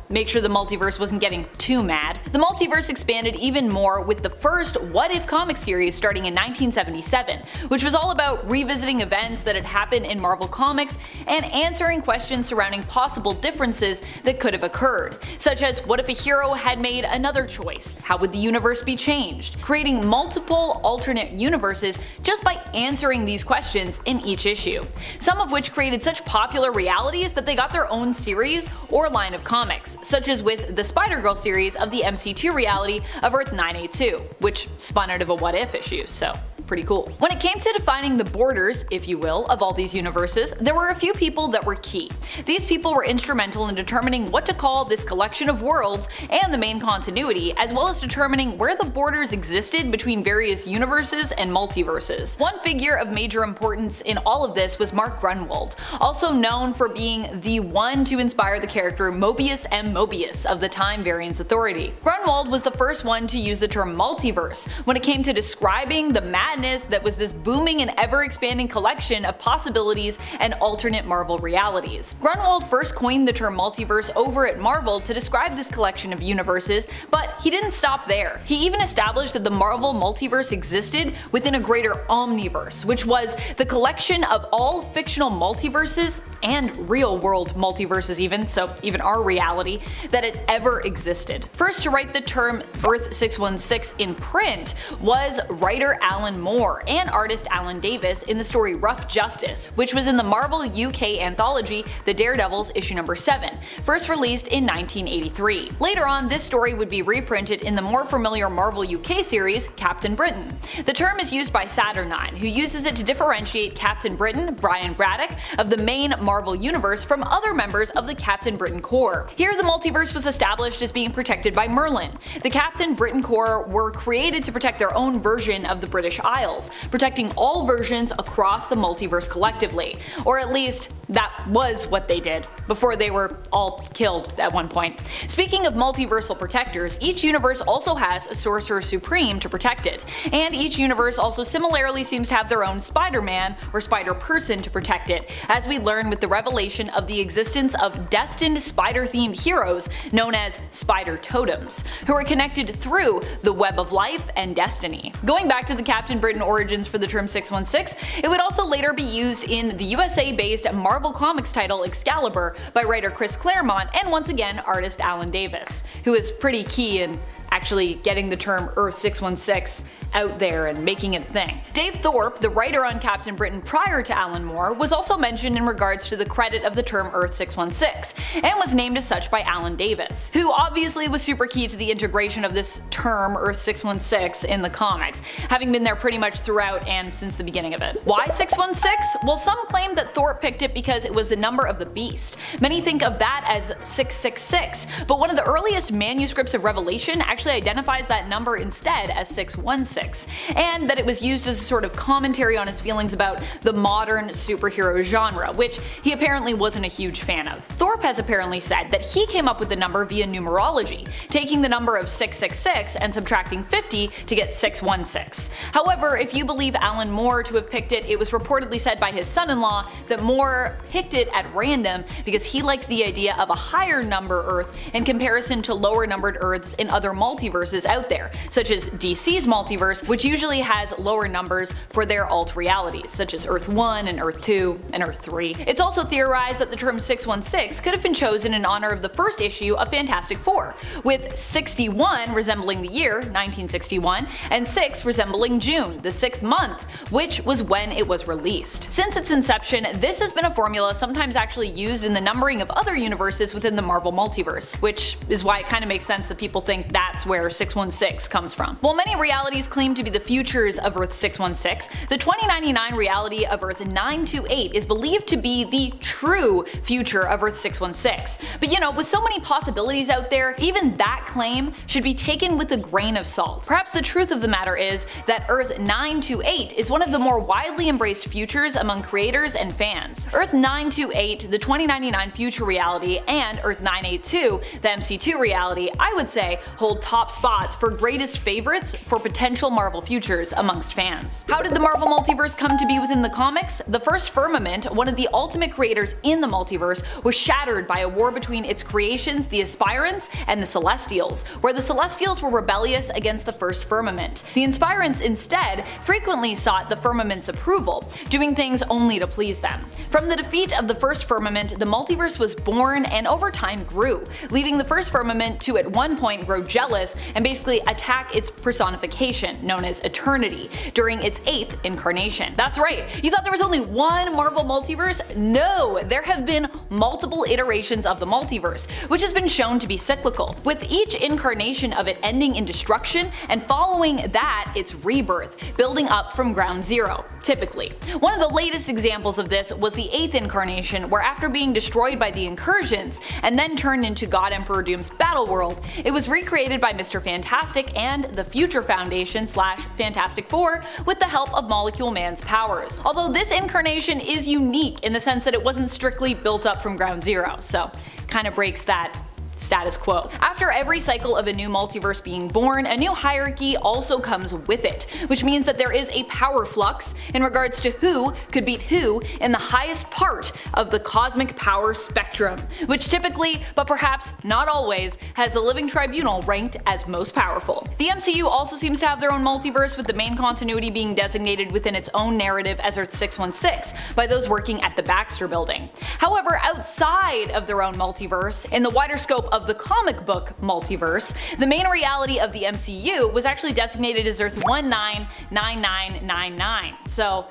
make sure the multiverse wasn't getting too mad. The multiverse expanded even more with the first What If comic series starting in 1977, which was all about revisiting events that had happened in Marvel Comics and answering questions surrounding possible differences that could have occurred, such as what if a hero had made another choice? How would the universe be changed? Creating multiple alternate universes just by answering these questions in each issue, some of which created such popular realities that they got their own series or line of comics, such as with the Spider-Girl series of the MC2 reality of Earth 982, which spun out of a What If issue, so pretty cool. When it came to defining the borders, if you will, of all these universes, there were a few people that were key. These people were instrumental in determining what to call this collection of worlds and the main continuity, as well as determining where the borders existed between various universes and multiverses. One figure of major importance in all of this was Mark Grunwald, also known for being the one to inspire the character Mobius M. Mobius of the Time Variance Authority. Grunwald was the first one to use the term multiverse when it came to describing the madness that was this booming and ever-expanding collection of possibilities and alternate Marvel realities. Grunwald first coined the term multiverse over at Marvel to describe this collection of universes, but he didn't stop there. He even established that the Marvel multiverse existed within a greater omniverse, which was the collection of all fictional multiverses and real-world multiverses even, so even our reality, that had ever existed. First to write the term Earth 616 in print was writer Alan Moore and artist Alan Davis in the story Rough Justice, which was in the Marvel UK anthology The Daredevils issue number 7, first released in 1983. Later on, this story would be reprinted in the more familiar Marvel UK series Captain Britain. The term is used by Saturnine, who uses it to differentiate Captain Britain, Brian Braddock, of the main Marvel universe from other members of the Captain Britain Corps. Here the multiverse was established as being protected by Merlin. The Captain Britain Corps were created to protect their own version of the British Isles, protecting all versions across the multiverse collectively. Or at least, that was what they did, before they were all killed at one point. Speaking of multiversal protectors, each universe also has a Sorcerer Supreme to protect it, and each universe also similarly seems to have their own Spider-Man or Spider-Person to protect it, as we learn with the revelation of the existence of destined spider-themed heroes known as Spider Totems, who are connected through the Web of Life and Destiny. Going back to the Captain Britain origins for the term 616, it would also later be used in the USA-based Marvel Comics title Excalibur by writer Chris Claremont and once again artist Alan Davis, who is pretty key in actually getting the term Earth 616 out there and making it a thing. Dave Thorpe, the writer on Captain Britain prior to Alan Moore, was also mentioned in regards to the credit of the term Earth 616, and was named as such by Alan Davis, who obviously was super key to the integration of this term Earth 616 in the comics, having been there pretty much throughout and since the beginning of it. Why 616? Well, some claim that Thorpe picked it because it was the number of the beast. Many think of that as 666, but one of the earliest manuscripts of Revelation actually identifies that number instead as 616, and that it was used as a sort of commentary on his feelings about the modern superhero genre, which he apparently wasn't a huge fan of. Thorpe has apparently said that he came up with the number via numerology, taking the number of 666 and subtracting 50 to get 616. However, if you believe Alan Moore to have picked it, it was reportedly said by his son-in-law that Moore picked it at random because he liked the idea of a higher number Earth in comparison to lower numbered Earths in other multiverses out there, such as DC's multiverse, which usually has lower numbers for their alt realities, such as Earth 1 and Earth 2 and Earth 3. It's also theorized that the term 616 could have been chosen in honor of the first issue of Fantastic Four, with 61 resembling the year, 1961, and 6 resembling June, the 6th month, which was when it was released. Since its inception, this has been a formula sometimes actually used in the numbering of other universes within the Marvel multiverse, which is why it kind of makes sense that people think that's where 616 comes from. While many realities claim to be the futures of Earth 616, the 2099 reality of Earth 928 is believed to be the true future of Earth 616. But you know, with so many possibilities out there, even that claim should be taken with a grain of salt. Perhaps the truth of the matter is that Earth 928 is one of the more widely embraced futures among creators and fans. Earth 928, the 2099 future reality, and Earth 982, the MC2 reality, I would say hold top spots for greatest favorites for potential Marvel futures amongst fans. How did the Marvel multiverse come to be within the comics? The first firmament, one of the ultimate creators in the multiverse, was shattered by a war between its creations, the Inspirants, and the Celestials, where the Celestials were rebellious against the first firmament. The Inspirants instead frequently sought the firmament's approval, doing things only to please them. From the defeat of the first firmament, the multiverse was born and over time grew, leading the first firmament to at one point grow jealous regardless and basically attack its personification, known as Eternity, during its 8th incarnation. That's right, you thought there was only one Marvel multiverse? No, there have been multiple iterations of the multiverse, which has been shown to be cyclical, with each incarnation of it ending in destruction and following that its rebirth, building up from ground zero, typically. One of the latest examples of this was the 8th incarnation, where after being destroyed by the Incursions and then turned into God Emperor Doom's battle world, it was recreated by Mr. Fantastic and the Future Foundation / Fantastic Four with the help of Molecule Man's powers. Although this incarnation is unique in the sense that it wasn't strictly built up from ground zero, so kind of breaks that status quo. After every cycle of a new multiverse being born, a new hierarchy also comes with it, which means that there is a power flux in regards to who could beat who in the highest part of the cosmic power spectrum, which typically, but perhaps not always, has the Living Tribunal ranked as most powerful. The MCU also seems to have their own multiverse, with the main continuity being designated within its own narrative as Earth 616 by those working at the Baxter Building. However, outside of their own multiverse, in the wider scope of the comic book multiverse, the main reality of the MCU was actually designated as Earth 199999. So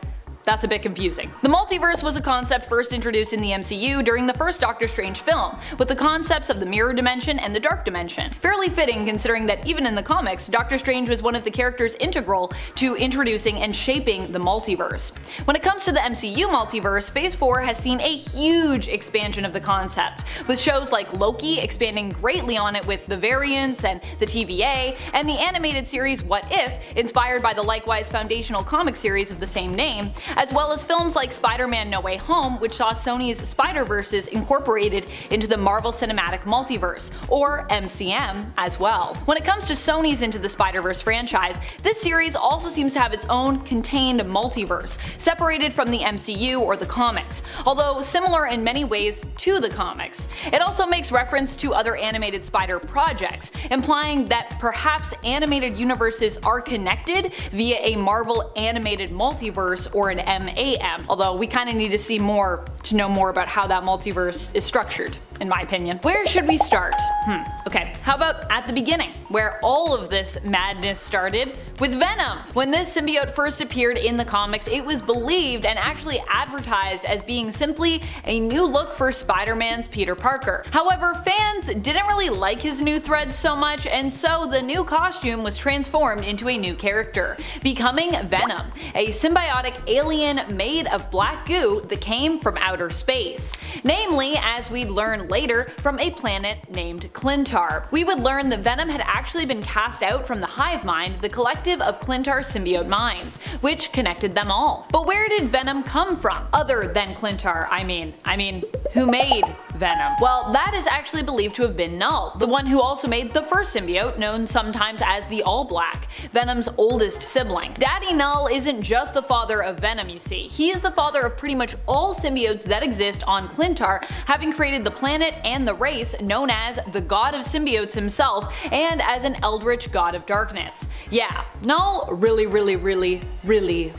that's a bit confusing. The multiverse was a concept first introduced in the MCU during the first Doctor Strange film, with the concepts of the mirror dimension and the dark dimension. Fairly fitting considering that even in the comics, Doctor Strange was one of the characters integral to introducing and shaping the multiverse. When it comes to the MCU multiverse, Phase 4 has seen a huge expansion of the concept, with shows like Loki expanding greatly on it with the variants and the TVA, and the animated series What If, inspired by the likewise foundational comic series of the same name, as well as films like Spider-Man No Way Home, which saw Sony's Spider-Verses incorporated into the Marvel Cinematic Multiverse, or MCM, as well. When it comes to Sony's Into the Spider-Verse franchise, this series also seems to have its own contained multiverse, separated from the MCU or the comics, although similar in many ways to the comics. It also makes reference to other animated Spider projects, implying that perhaps animated universes are connected via a Marvel animated multiverse or an MAM, although we kind of need to see more to know more about how that multiverse is structured, in my opinion. Where should we start? Okay, how about at the beginning, where all of this madness started with Venom. When this symbiote first appeared in the comics, it was believed and actually advertised as being simply a new look for Spider-Man's Peter Parker. However, fans didn't really like his new threads so much, and so the new costume was transformed into a new character, becoming Venom, a symbiotic alien made of black goo that came from outer space. Namely, as we'd learn later, from a planet named Clintar. We would learn that Venom had actually been cast out from the Hive Mind, the collective of Clintar symbiote minds, which connected them all. But where did Venom come from? Other than Clintar, I mean, who made Venom? Well, that is actually believed to have been Null, the one who also made the first symbiote, known sometimes as the All Black, Venom's oldest sibling. Daddy Null isn't just the father of Venom, you see. He is the father of pretty much all symbiotes that exist on Clintar, having created the planet and the race known as the God of Symbiotes himself, and as an eldritch god of darkness. Yeah, Null really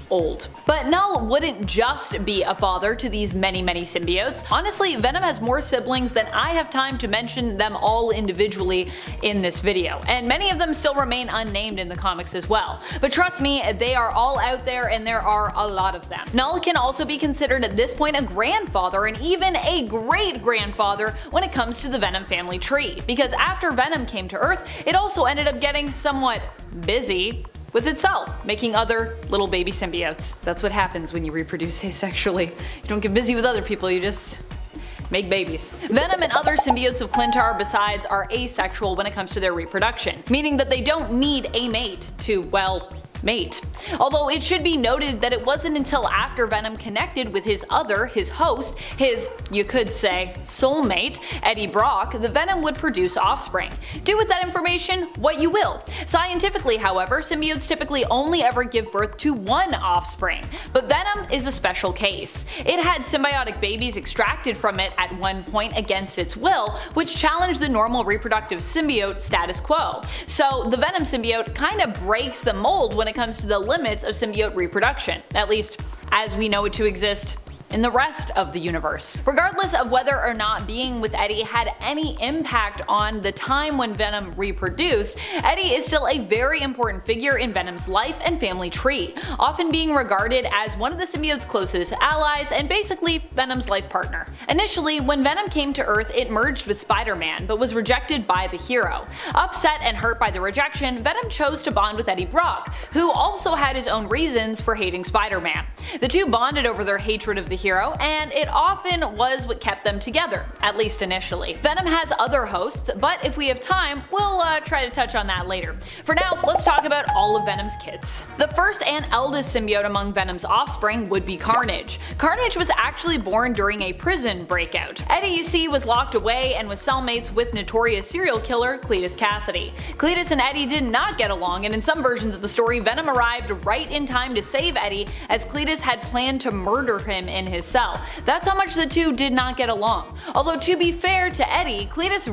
old. But Null wouldn't just be a father to these many symbiotes. Honestly, Venom has more siblings than I have time to mention them all individually in this video, and many of them still remain unnamed in the comics as well. But trust me, they are all out there and there are a lot of them. Null can also be considered at this point a grandfather and even a great-grandfather when it comes to the Venom family tree, because after Venom came to Earth, it also ended up getting somewhat busy with itself, making other little baby symbiotes. That's what happens when you reproduce asexually. You don't get busy with other people, you just make babies. Venom and other symbiotes of Clintar besides are asexual when it comes to their reproduction, meaning that they don't need a mate to, well, mate. Although it should be noted that it wasn't until after Venom connected with his host, his, you could say, soulmate, Eddie Brock, the Venom would produce offspring. Do with that information what you will. Scientifically, however, symbiotes typically only ever give birth to one offspring, but Venom is a special case. It had symbiotic babies extracted from it at one point against its will, which challenged the normal reproductive symbiote status quo. So the Venom symbiote kind of breaks the mold when it comes to the limits of symbiote reproduction, at least as we know it to exist in the rest of the universe. Regardless of whether or not being with Eddie had any impact on the time when Venom reproduced, Eddie is still a very important figure in Venom's life and family tree, often being regarded as one of the symbiote's closest allies and basically Venom's life partner. Initially, when Venom came to Earth, it merged with Spider-Man, but was rejected by the hero. Upset and hurt by the rejection, Venom chose to bond with Eddie Brock, who also had his own reasons for hating Spider-Man. The two bonded over their hatred of the hero, and it often was what kept them together, at least initially. Venom has other hosts, but if we have time, we'll try to touch on that later. For now, let's talk about all of Venom's kids. The first and eldest symbiote among Venom's offspring would be Carnage. Carnage was actually born during a prison breakout. Eddie, you see, was locked away and was cellmates with notorious serial killer Cletus Cassidy. Cletus and Eddie did not get along, and in some versions of the story, Venom arrived right in time to save Eddie, as Cletus had planned to murder him in his cell. That's how much the two did not get along. Although to be fair to Eddie, Cletus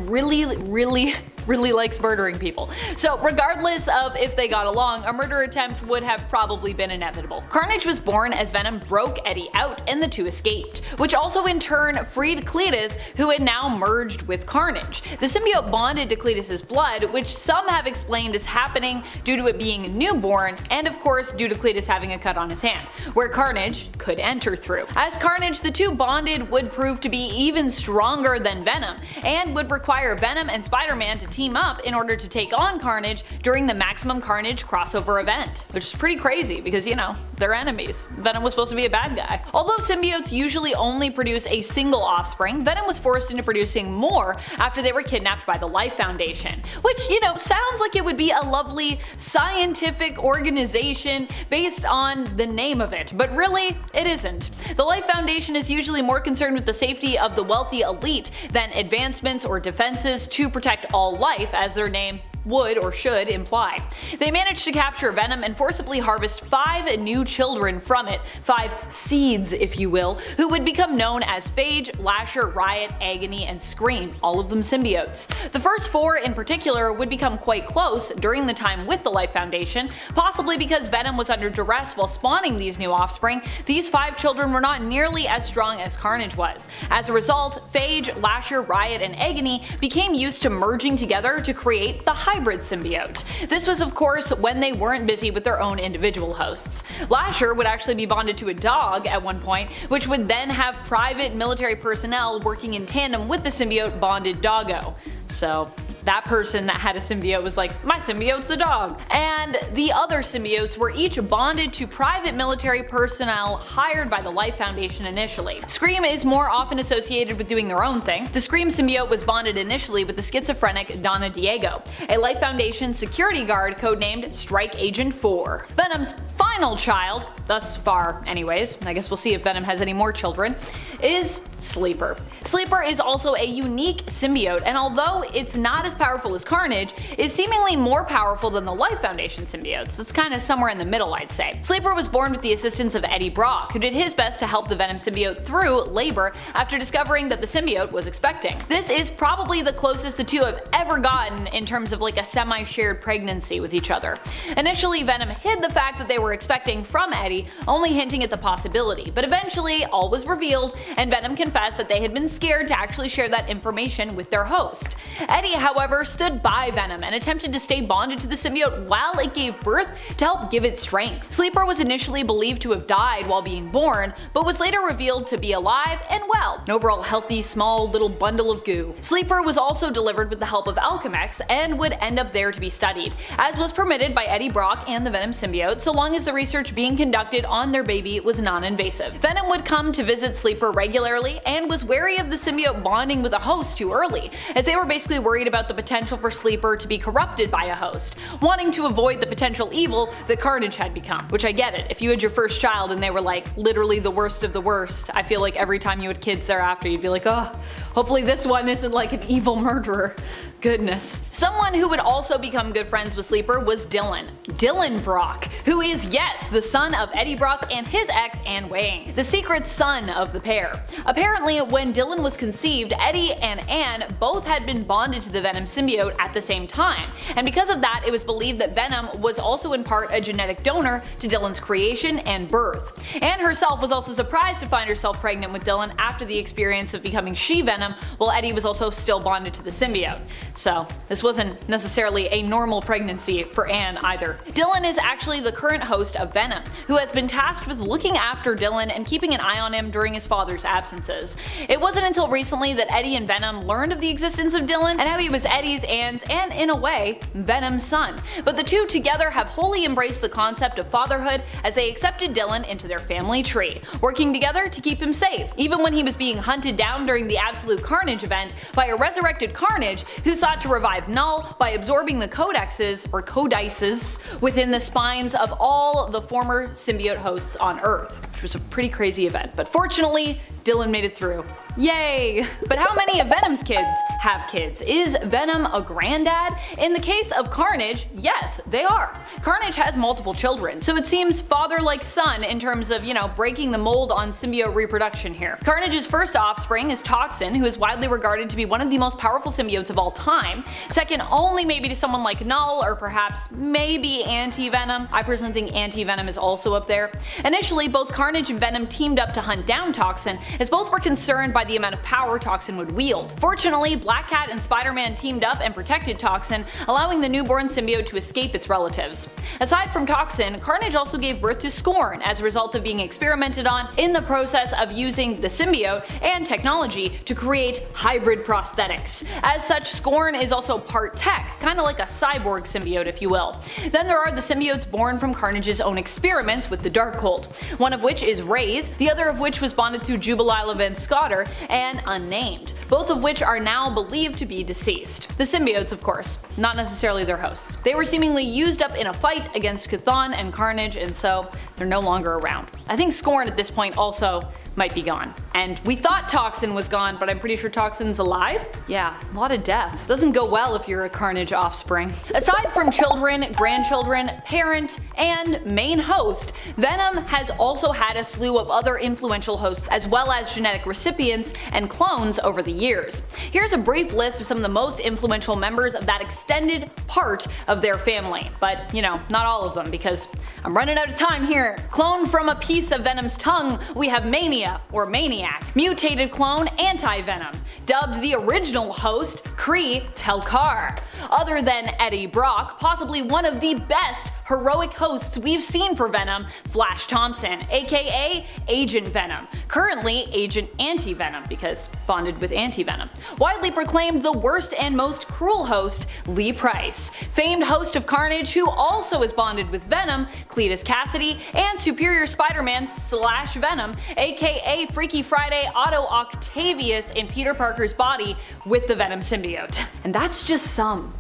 really likes murdering people. So regardless of if they got along, a murder attempt would have probably been inevitable. Carnage was born as Venom broke Eddie out and the two escaped, which also in turn freed Cletus, who had now merged with Carnage. The symbiote bonded to Cletus's blood, which some have explained as happening due to it being newborn, and of course due to Cletus having a cut on his hand, where Carnage could enter through. As Carnage, the two bonded would prove to be even stronger than Venom, and would require Venom and Spider-Man to team up in order to take on Carnage during the Maximum Carnage crossover event, which is pretty crazy because, you know, they're enemies. Venom was supposed to be a bad guy. Although symbiotes usually only produce a single offspring, Venom was forced into producing more after they were kidnapped by the Life Foundation, which, you know, sounds like it would be a lovely scientific organization based on the name of it, but really, it isn't. The Life Foundation is usually more concerned with the safety of the wealthy elite than advancements or defenses to protect all life, as their name would or should imply. They managed to capture Venom and forcibly harvest 5 new children from it, 5 seeds if you will, who would become known as Phage, Lasher, Riot, Agony, and Scream, all of them symbiotes. The first 4 in particular would become quite close during the time with the Life Foundation, possibly because Venom was under duress while spawning these new offspring. These 5 children were not nearly as strong as Carnage was. As a result, Phage, Lasher, Riot, and Agony became used to merging together to create the hybrid symbiote. This was of course when they weren't busy with their own individual hosts. Lasher would actually be bonded to a dog at one point, which would then have private military personnel working in tandem with the symbiote bonded doggo. So that person that had a symbiote was like, my symbiote's a dog. And the other symbiotes were each bonded to private military personnel hired by the Life Foundation initially. Scream is more often associated with doing their own thing. The Scream symbiote was bonded initially with the schizophrenic Donna Diego, a Life Foundation security guard codenamed Strike Agent 4. Venom's final child, thus far anyways, I guess we'll see if Venom has any more children, is Sleeper. Sleeper is also a unique symbiote, and although it's not as powerful as Carnage, is seemingly more powerful than the Life Foundation symbiotes. It's kind of somewhere in the middle, I'd say. Sleeper was born with the assistance of Eddie Brock, who did his best to help the Venom symbiote through labor after discovering that the symbiote was expecting. This is probably the closest the two have ever gotten in terms of like a semi-shared pregnancy with each other. Initially, Venom hid the fact that they were expecting from Eddie, only hinting at the possibility, but eventually all was revealed and Venom confessed that they had been scared to actually share that information with their host. Eddie, however, stood by Venom and attempted to stay bonded to the symbiote while it gave birth to help give it strength. Sleeper was initially believed to have died while being born, but was later revealed to be alive and well, an overall healthy small little bundle of goo. Sleeper was also delivered with the help of Alchemax and would end up there to be studied, as was permitted by Eddie Brock and the Venom symbiote so long as the research being conducted on their baby was non-invasive. Venom would come to visit Sleeper regularly and was wary of the symbiote bonding with a host too early, as they were basically worried about the potential for Sleeper to be corrupted by a host, wanting to avoid the potential evil that Carnage had become. Which I get it, if you had your first child and they were like literally the worst of the worst, I feel like every time you had kids thereafter you'd be like, oh, hopefully this one isn't like an evil murderer. goodness. Someone who would also become good friends with Sleeper was Dylan Brock, who is, yes, the son of Eddie Brock and his ex Anne Wang, the secret son of the pair. Apparently, when Dylan was conceived, Eddie and Anne both had been bonded to the Venom symbiote at the same time, and because of that, it was believed that Venom was also in part a genetic donor to Dylan's creation and birth. Anne herself was also surprised to find herself pregnant with Dylan after the experience of becoming She-Venom, while Eddie was also still bonded to the symbiote. So this wasn't necessarily a normal pregnancy for Anne either. Dylan is actually the current host of Venom, who has been tasked with looking after Dylan and keeping an eye on him during his father's absences. It wasn't until recently that Eddie and Venom learned of the existence of Dylan and how he was Eddie's, Anne's, and in a way, Venom's son. But the two together have wholly embraced the concept of fatherhood as they accepted Dylan into their family tree, working together to keep him safe, even when he was being hunted down during the Absolute Carnage event by a resurrected Carnage who sought to revive Null by absorbing the codices within the spines of all the former symbiote hosts on Earth, which was a pretty crazy event, but fortunately, Dylan made it through. Yay! But how many of Venom's kids have kids? Is Venom a granddad? In the case of Carnage, yes, they are. Carnage has multiple children, so it seems father like son in terms of, breaking the mold on symbiote reproduction here. Carnage's first offspring is Toxin, who is widely regarded to be one of the most powerful symbiotes of all time, second only maybe to someone like Null or perhaps maybe Anti-Venom. I personally think Anti-Venom is also up there. Initially, both Carnage and Venom teamed up to hunt down Toxin, as both were concerned by the amount of power Toxin would wield. Fortunately, Black Cat and Spider-Man teamed up and protected Toxin, allowing the newborn symbiote to escape its relatives. Aside from Toxin, Carnage also gave birth to Scorn as a result of being experimented on in the process of using the symbiote and technology to create hybrid prosthetics. As such, Scorn is also part tech, kinda like a cyborg symbiote if you will. Then there are the symbiotes born from Carnage's own experiments with the Darkhold, one of which is Raze, the other of which was bonded to Jubilila Van Scotter, and Unnamed, both of which are now believed to be deceased. The symbiotes, of course, not necessarily their hosts. They were seemingly used up in a fight against Chthon and Carnage, and so they're no longer around. I think Scorn at this point also might be gone. And we thought Toxin was gone, but I'm pretty sure Toxin's alive? Yeah, a lot of death. Doesn't go well if you're a Carnage offspring. Aside from children, grandchildren, parent, and main host, Venom has also had a slew of other influential hosts as well as genetic recipients and clones over the years. Here's a brief list of some of the most influential members of that extended part of their family, but not all of them because I'm running out of time here. Cloned from a piece of Venom's tongue, we have Mania or Maniac, mutated clone Anti-Venom, dubbed the original host Kree Telkar. Other than Eddie Brock, possibly one of the best heroic hosts we've seen for Venom, Flash Thompson, aka Agent Venom, currently Agent Anti-Venom because bonded with Anti-Venom. Widely proclaimed the worst and most cruel host, Lee Price, famed host of Carnage who also is bonded with Venom, Cletus Cassidy, and Superior Spider-Man / Venom, aka Freaky Friday Otto Octavius in Peter Parker's body with the Venom symbiote. And that's just some.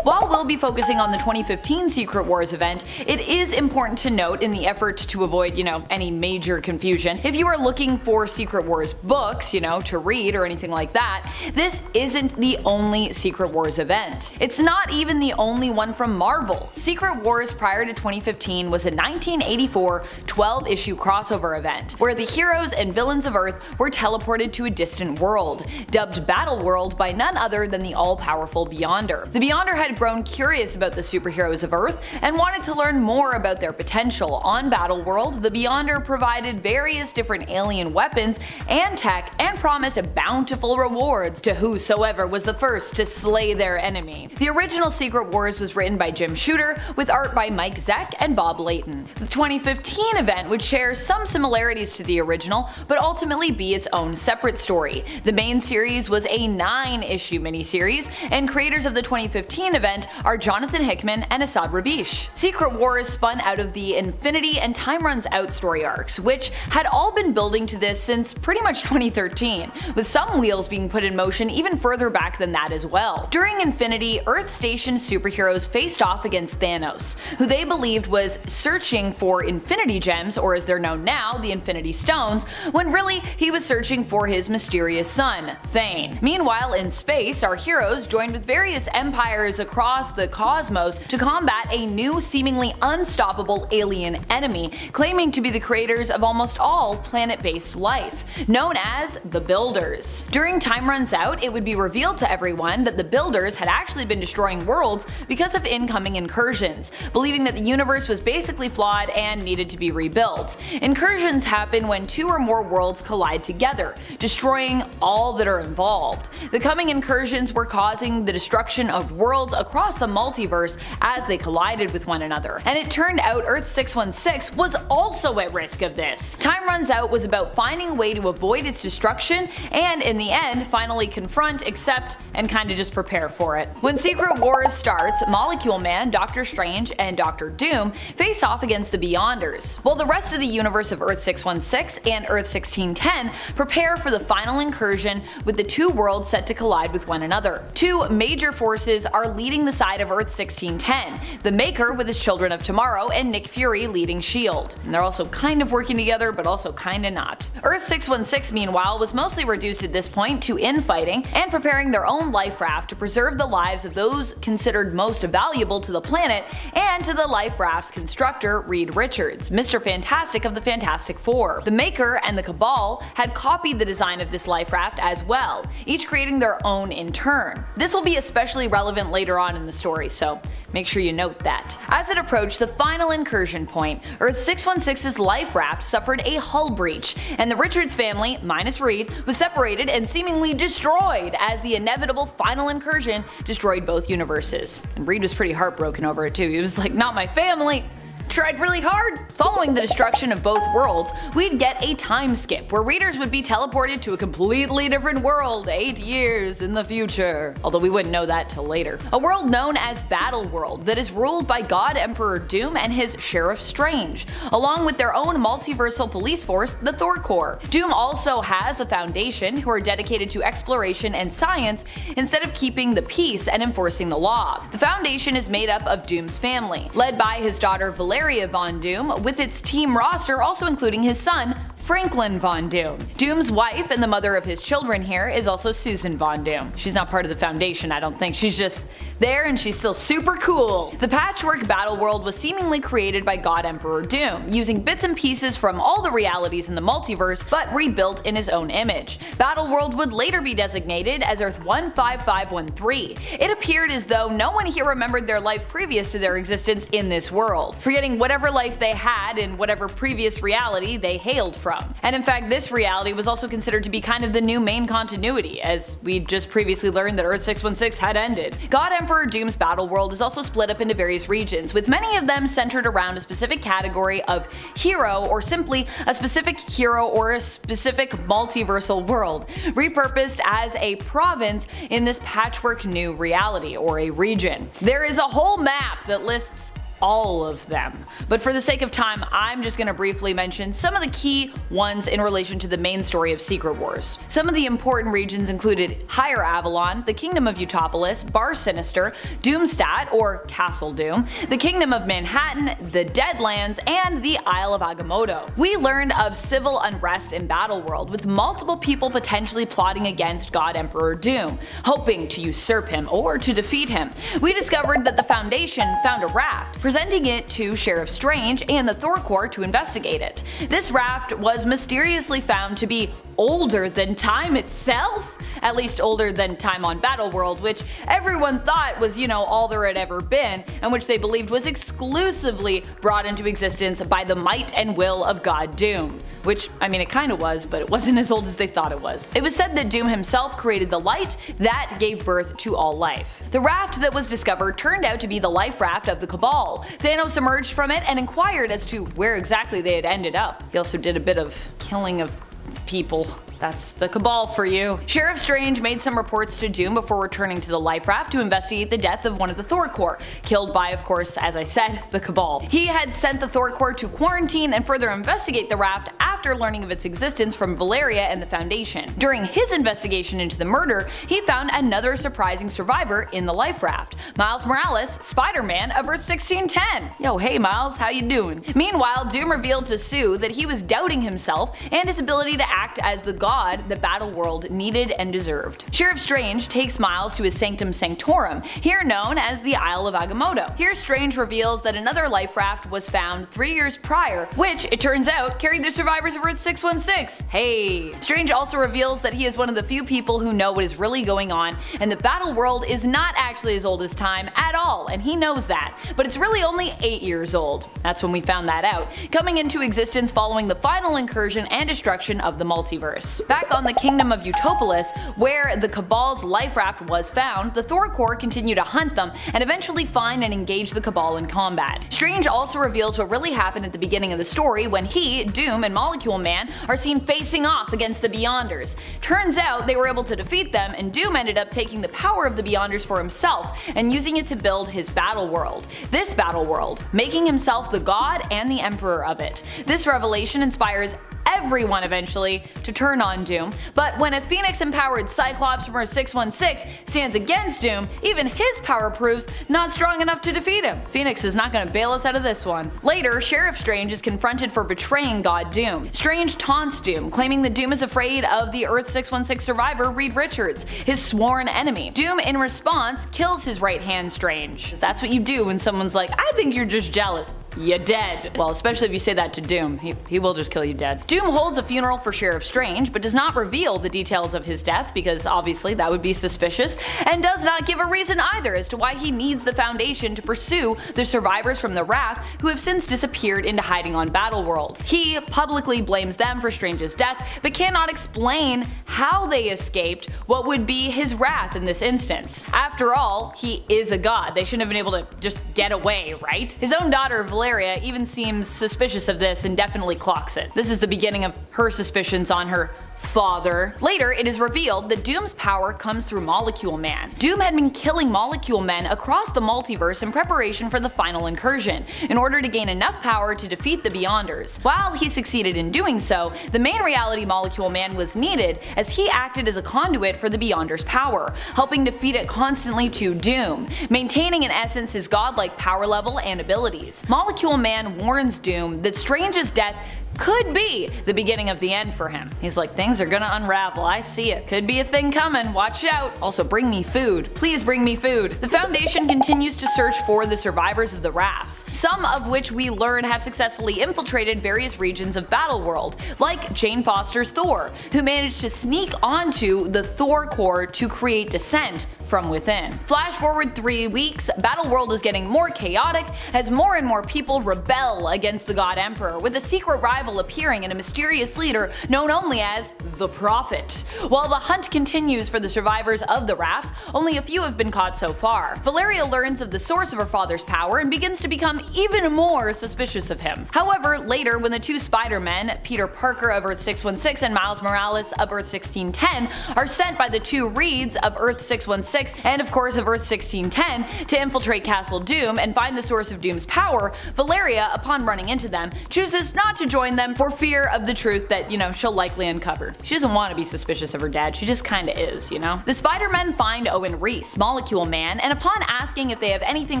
While we'll be focusing on the 2015 Secret Wars event, it is important to note in the effort to avoid, any major confusion, if you are looking for Secret Wars books, to read or anything like that, this isn't the only Secret Wars event. It's not even the only one from Marvel. Secret Wars prior to 2015 was a 1984 12-issue crossover event, where the heroes and villains of Earth were teleported to a distant world, dubbed Battle World by none other than the all-powerful Beyonder. The Beyonder had grown curious about the superheroes of Earth and wanted to learn more about their potential. On Battle World, the Beyonder provided various different alien weapons and tech and promised bountiful rewards to whosoever was the first to slay their enemy. The original Secret Wars was written by Jim Shooter with art by Mike Zeck and Bob Layton. The 2015 event would share some similarities to the original, but ultimately be its own separate story. The main series was a 9-issue miniseries, and creators of the 2015 main event are Jonathan Hickman and Assad Rabish. Secret Wars spun out of the Infinity and Time Runs Out story arcs, which had all been building to this since pretty much 2013, with some wheels being put in motion even further back than that as well. During Infinity, Earth-stationed superheroes faced off against Thanos, who they believed was searching for Infinity Gems, or as they're known now, the Infinity Stones, when really he was searching for his mysterious son, Thane. Meanwhile, in space, our heroes joined with various empires across the cosmos to combat a new, seemingly unstoppable alien enemy, claiming to be the creators of almost all planet-based life, known as the Builders. During Time Runs Out, it would be revealed to everyone that the Builders had actually been destroying worlds because of incoming incursions, believing that the universe was basically flawed and needed to be rebuilt. Incursions happen when two or more worlds collide together, destroying all that are involved. The coming incursions were causing the destruction of worlds across the multiverse as they collided with one another, and it turned out Earth 616 was also at risk of this. Time Runs Out was about finding a way to avoid its destruction and, in the end, finally confront, accept, and kinda just prepare for it. When Secret Wars starts, Molecule Man, Doctor Strange, and Doctor Doom face off against the Beyonders, while the rest of the universe of Earth 616 and Earth 1610 prepare for the final incursion, with the two worlds set to collide with one another. Two major forces are leading the side of Earth 1610, the Maker with his Children of Tomorrow and Nick Fury leading S.H.I.E.L.D. And they're also kind of working together, but also kinda not. Earth 616, meanwhile, was mostly reduced at this point to infighting and preparing their own life raft to preserve the lives of those considered most valuable to the planet and to the life raft's constructor, Reed Richards, Mr. Fantastic of the Fantastic Four. The Maker and the Cabal had copied the design of this life raft as well, each creating their own in turn. This will be especially relevant later on in the story, so make sure you note that. As it approached the final incursion point, Earth 616's life raft suffered a hull breach, and the Richards family, minus Reed, was separated and seemingly destroyed as the inevitable final incursion destroyed both universes. And Reed was pretty heartbroken over it too. He was like, "Not my family! Tried really hard." Following the destruction of both worlds, we'd get a time skip where readers would be teleported to a completely different world 8 years in the future. Although we wouldn't know that till later. A world known as Battle World that is ruled by God Emperor Doom and his Sheriff Strange, along with their own multiversal police force, the Thor Corps. Doom also has the Foundation, who are dedicated to exploration and science instead of keeping the peace and enforcing the law. The Foundation is made up of Doom's family, led by his daughter Valeria Von Doom, with its team roster also including his son, Franklin Von Doom. Doom's wife and the mother of his children here is also Susan Von Doom. She's not part of the Foundation, I don't think. She's just there and she's still super cool. The patchwork battle world was seemingly created by God Emperor Doom, using bits and pieces from all the realities in the multiverse, but rebuilt in his own image. Battle World would later be designated as Earth 15513. It appeared as though no one here remembered their life previous to their existence in this world, forgetting whatever life they had in whatever previous reality they hailed from. And in fact, this reality was also considered to be kind of the new main continuity, as we just previously learned that Earth 616 had ended. God Emperor Doom's battle world is also split up into various regions, with many of them centered around a specific category of hero, or simply a specific hero or a specific multiversal world, repurposed as a province in this patchwork new reality, or a region. There is a whole map that lists all of them. But for the sake of time, I'm just going to briefly mention some of the key ones in relation to the main story of Secret Wars. Some of the important regions included Higher Avalon, the Kingdom of Utopolis, Bar Sinister, Doomstadt or Castle Doom, the Kingdom of Manhattan, the Deadlands, and the Isle of Agamotto. We learned of civil unrest in Battleworld, with multiple people potentially plotting against God Emperor Doom, hoping to usurp him or to defeat him. We discovered that the Foundation found a raft, presenting it to Sheriff Strange and the Thor Corps to investigate it. This raft was mysteriously found to be older than time itself, at least older than time on Battleworld, which everyone thought was, all there had ever been, and which they believed was exclusively brought into existence by the might and will of God Doom. Which, it kinda was, but it wasn't as old as they thought it was. It was said that Doom himself created the light that gave birth to all life. The raft that was discovered turned out to be the life raft of the Cabal. Thanos emerged from it and inquired as to where exactly they had ended up. He also did a bit of killing of people. That's the Cabal for you. Sheriff Strange made some reports to Doom before returning to the life raft to investigate the death of one of the Thor Corps, killed by, of course, as I said, the Cabal. He had sent the Thor Corps to quarantine and further investigate the raft after learning of its existence from Valeria and the Foundation. During his investigation into the murder, he found another surprising survivor in the life raft, Miles Morales, Spider-Man of Earth 1610. Yo, hey Miles, how you doing? Meanwhile, Doom revealed to Sue that he was doubting himself and his ability to act as the god the Battleworld needed and deserved. Sheriff Strange takes Miles to his Sanctum Sanctorum, here known as the Isle of Agamotto. Here Strange reveals that another life raft was found 3 years prior, which, it turns out, carried the survivors of Earth 616. Hey! Strange also reveals that he is one of the few people who know what is really going on, and the Battleworld is not actually as old as time at all, and he knows that. But it's really only 8 years old. That's when we found that out, coming into existence following the final incursion and destruction of the multiverse. Back on the kingdom of Utopolis, where the Cabal's life raft was found, the Thor Corps continue to hunt them and eventually find and engage the Cabal in combat. Strange also reveals what really happened at the beginning of the story when he, Doom, and Molecule Man are seen facing off against the Beyonders. Turns out they were able to defeat them, and Doom ended up taking the power of the Beyonders for himself and using it to build his battle world. This battle world, making himself the god and the emperor of it. This revelation inspires everyone eventually to turn on Doom, but when a Phoenix-empowered Cyclops from Earth 616 stands against Doom, even his power proves not strong enough to defeat him. Phoenix is not going to bail us out of this one. Later, Sheriff Strange is confronted for betraying God Doom. Strange taunts Doom, claiming that Doom is afraid of the Earth 616 survivor Reed Richards, his sworn enemy. Doom, in response, kills his right-hand Strange. That's what you do when someone's like, I think you're just jealous. You're dead. Well, especially if you say that to Doom. He will just kill you dead. Doom holds a funeral for Sheriff Strange, but does not reveal the details of his death because obviously that would be suspicious, and does not give a reason either as to why he needs the Foundation to pursue the survivors from the raft who have since disappeared into hiding on Battleworld. He publicly blames them for Strange's death, but cannot explain how they escaped what would be his wrath in this instance. After all, he is a god. They shouldn't have been able to just get away, right? His own daughter, Valeria, even seems suspicious of this and definitely clocks it. This is the beginning of her suspicions on her father. Later, it is revealed that Doom's power comes through Molecule Man. Doom had been killing Molecule Men across the multiverse in preparation for the final incursion, in order to gain enough power to defeat the Beyonders. While he succeeded in doing so, the main reality Molecule Man was needed as he acted as a conduit for the Beyonders' power, helping to feed it constantly to Doom, maintaining in essence his godlike power level and abilities. Molecule Man warns Doom that Strange's death could be the beginning of the end for him. He's like, things are gonna unravel, I see it. Could be a thing coming, watch out. Also, bring me food. Please bring me food. The Foundation continues to search for the survivors of the rafts, some of which we learn have successfully infiltrated various regions of Battleworld, like Jane Foster's Thor, who managed to sneak onto the Thor Corps to create dissent from within. Flash forward 3 weeks, Battleworld is getting more chaotic as more and more people rebel against the God Emperor, with a secret rival appearing and a mysterious leader known only as the Prophet. While the hunt continues for the survivors of the rafts, only a few have been caught so far. Valeria learns of the source of her father's power and begins to become even more suspicious of him. However, later when the two Spider-Men, Peter Parker of Earth 616 and Miles Morales of Earth 1610, are sent by the two Reeds of Earth 616 and of course of Earth 1610 to infiltrate Castle Doom and find the source of Doom's power, Valeria, upon running into them, chooses not to join them for fear of the truth that, she'll likely uncover. She doesn't want to be suspicious of her dad, she just kinda is, The Spider-Men find Owen Reese, Molecule Man, and upon asking if they have anything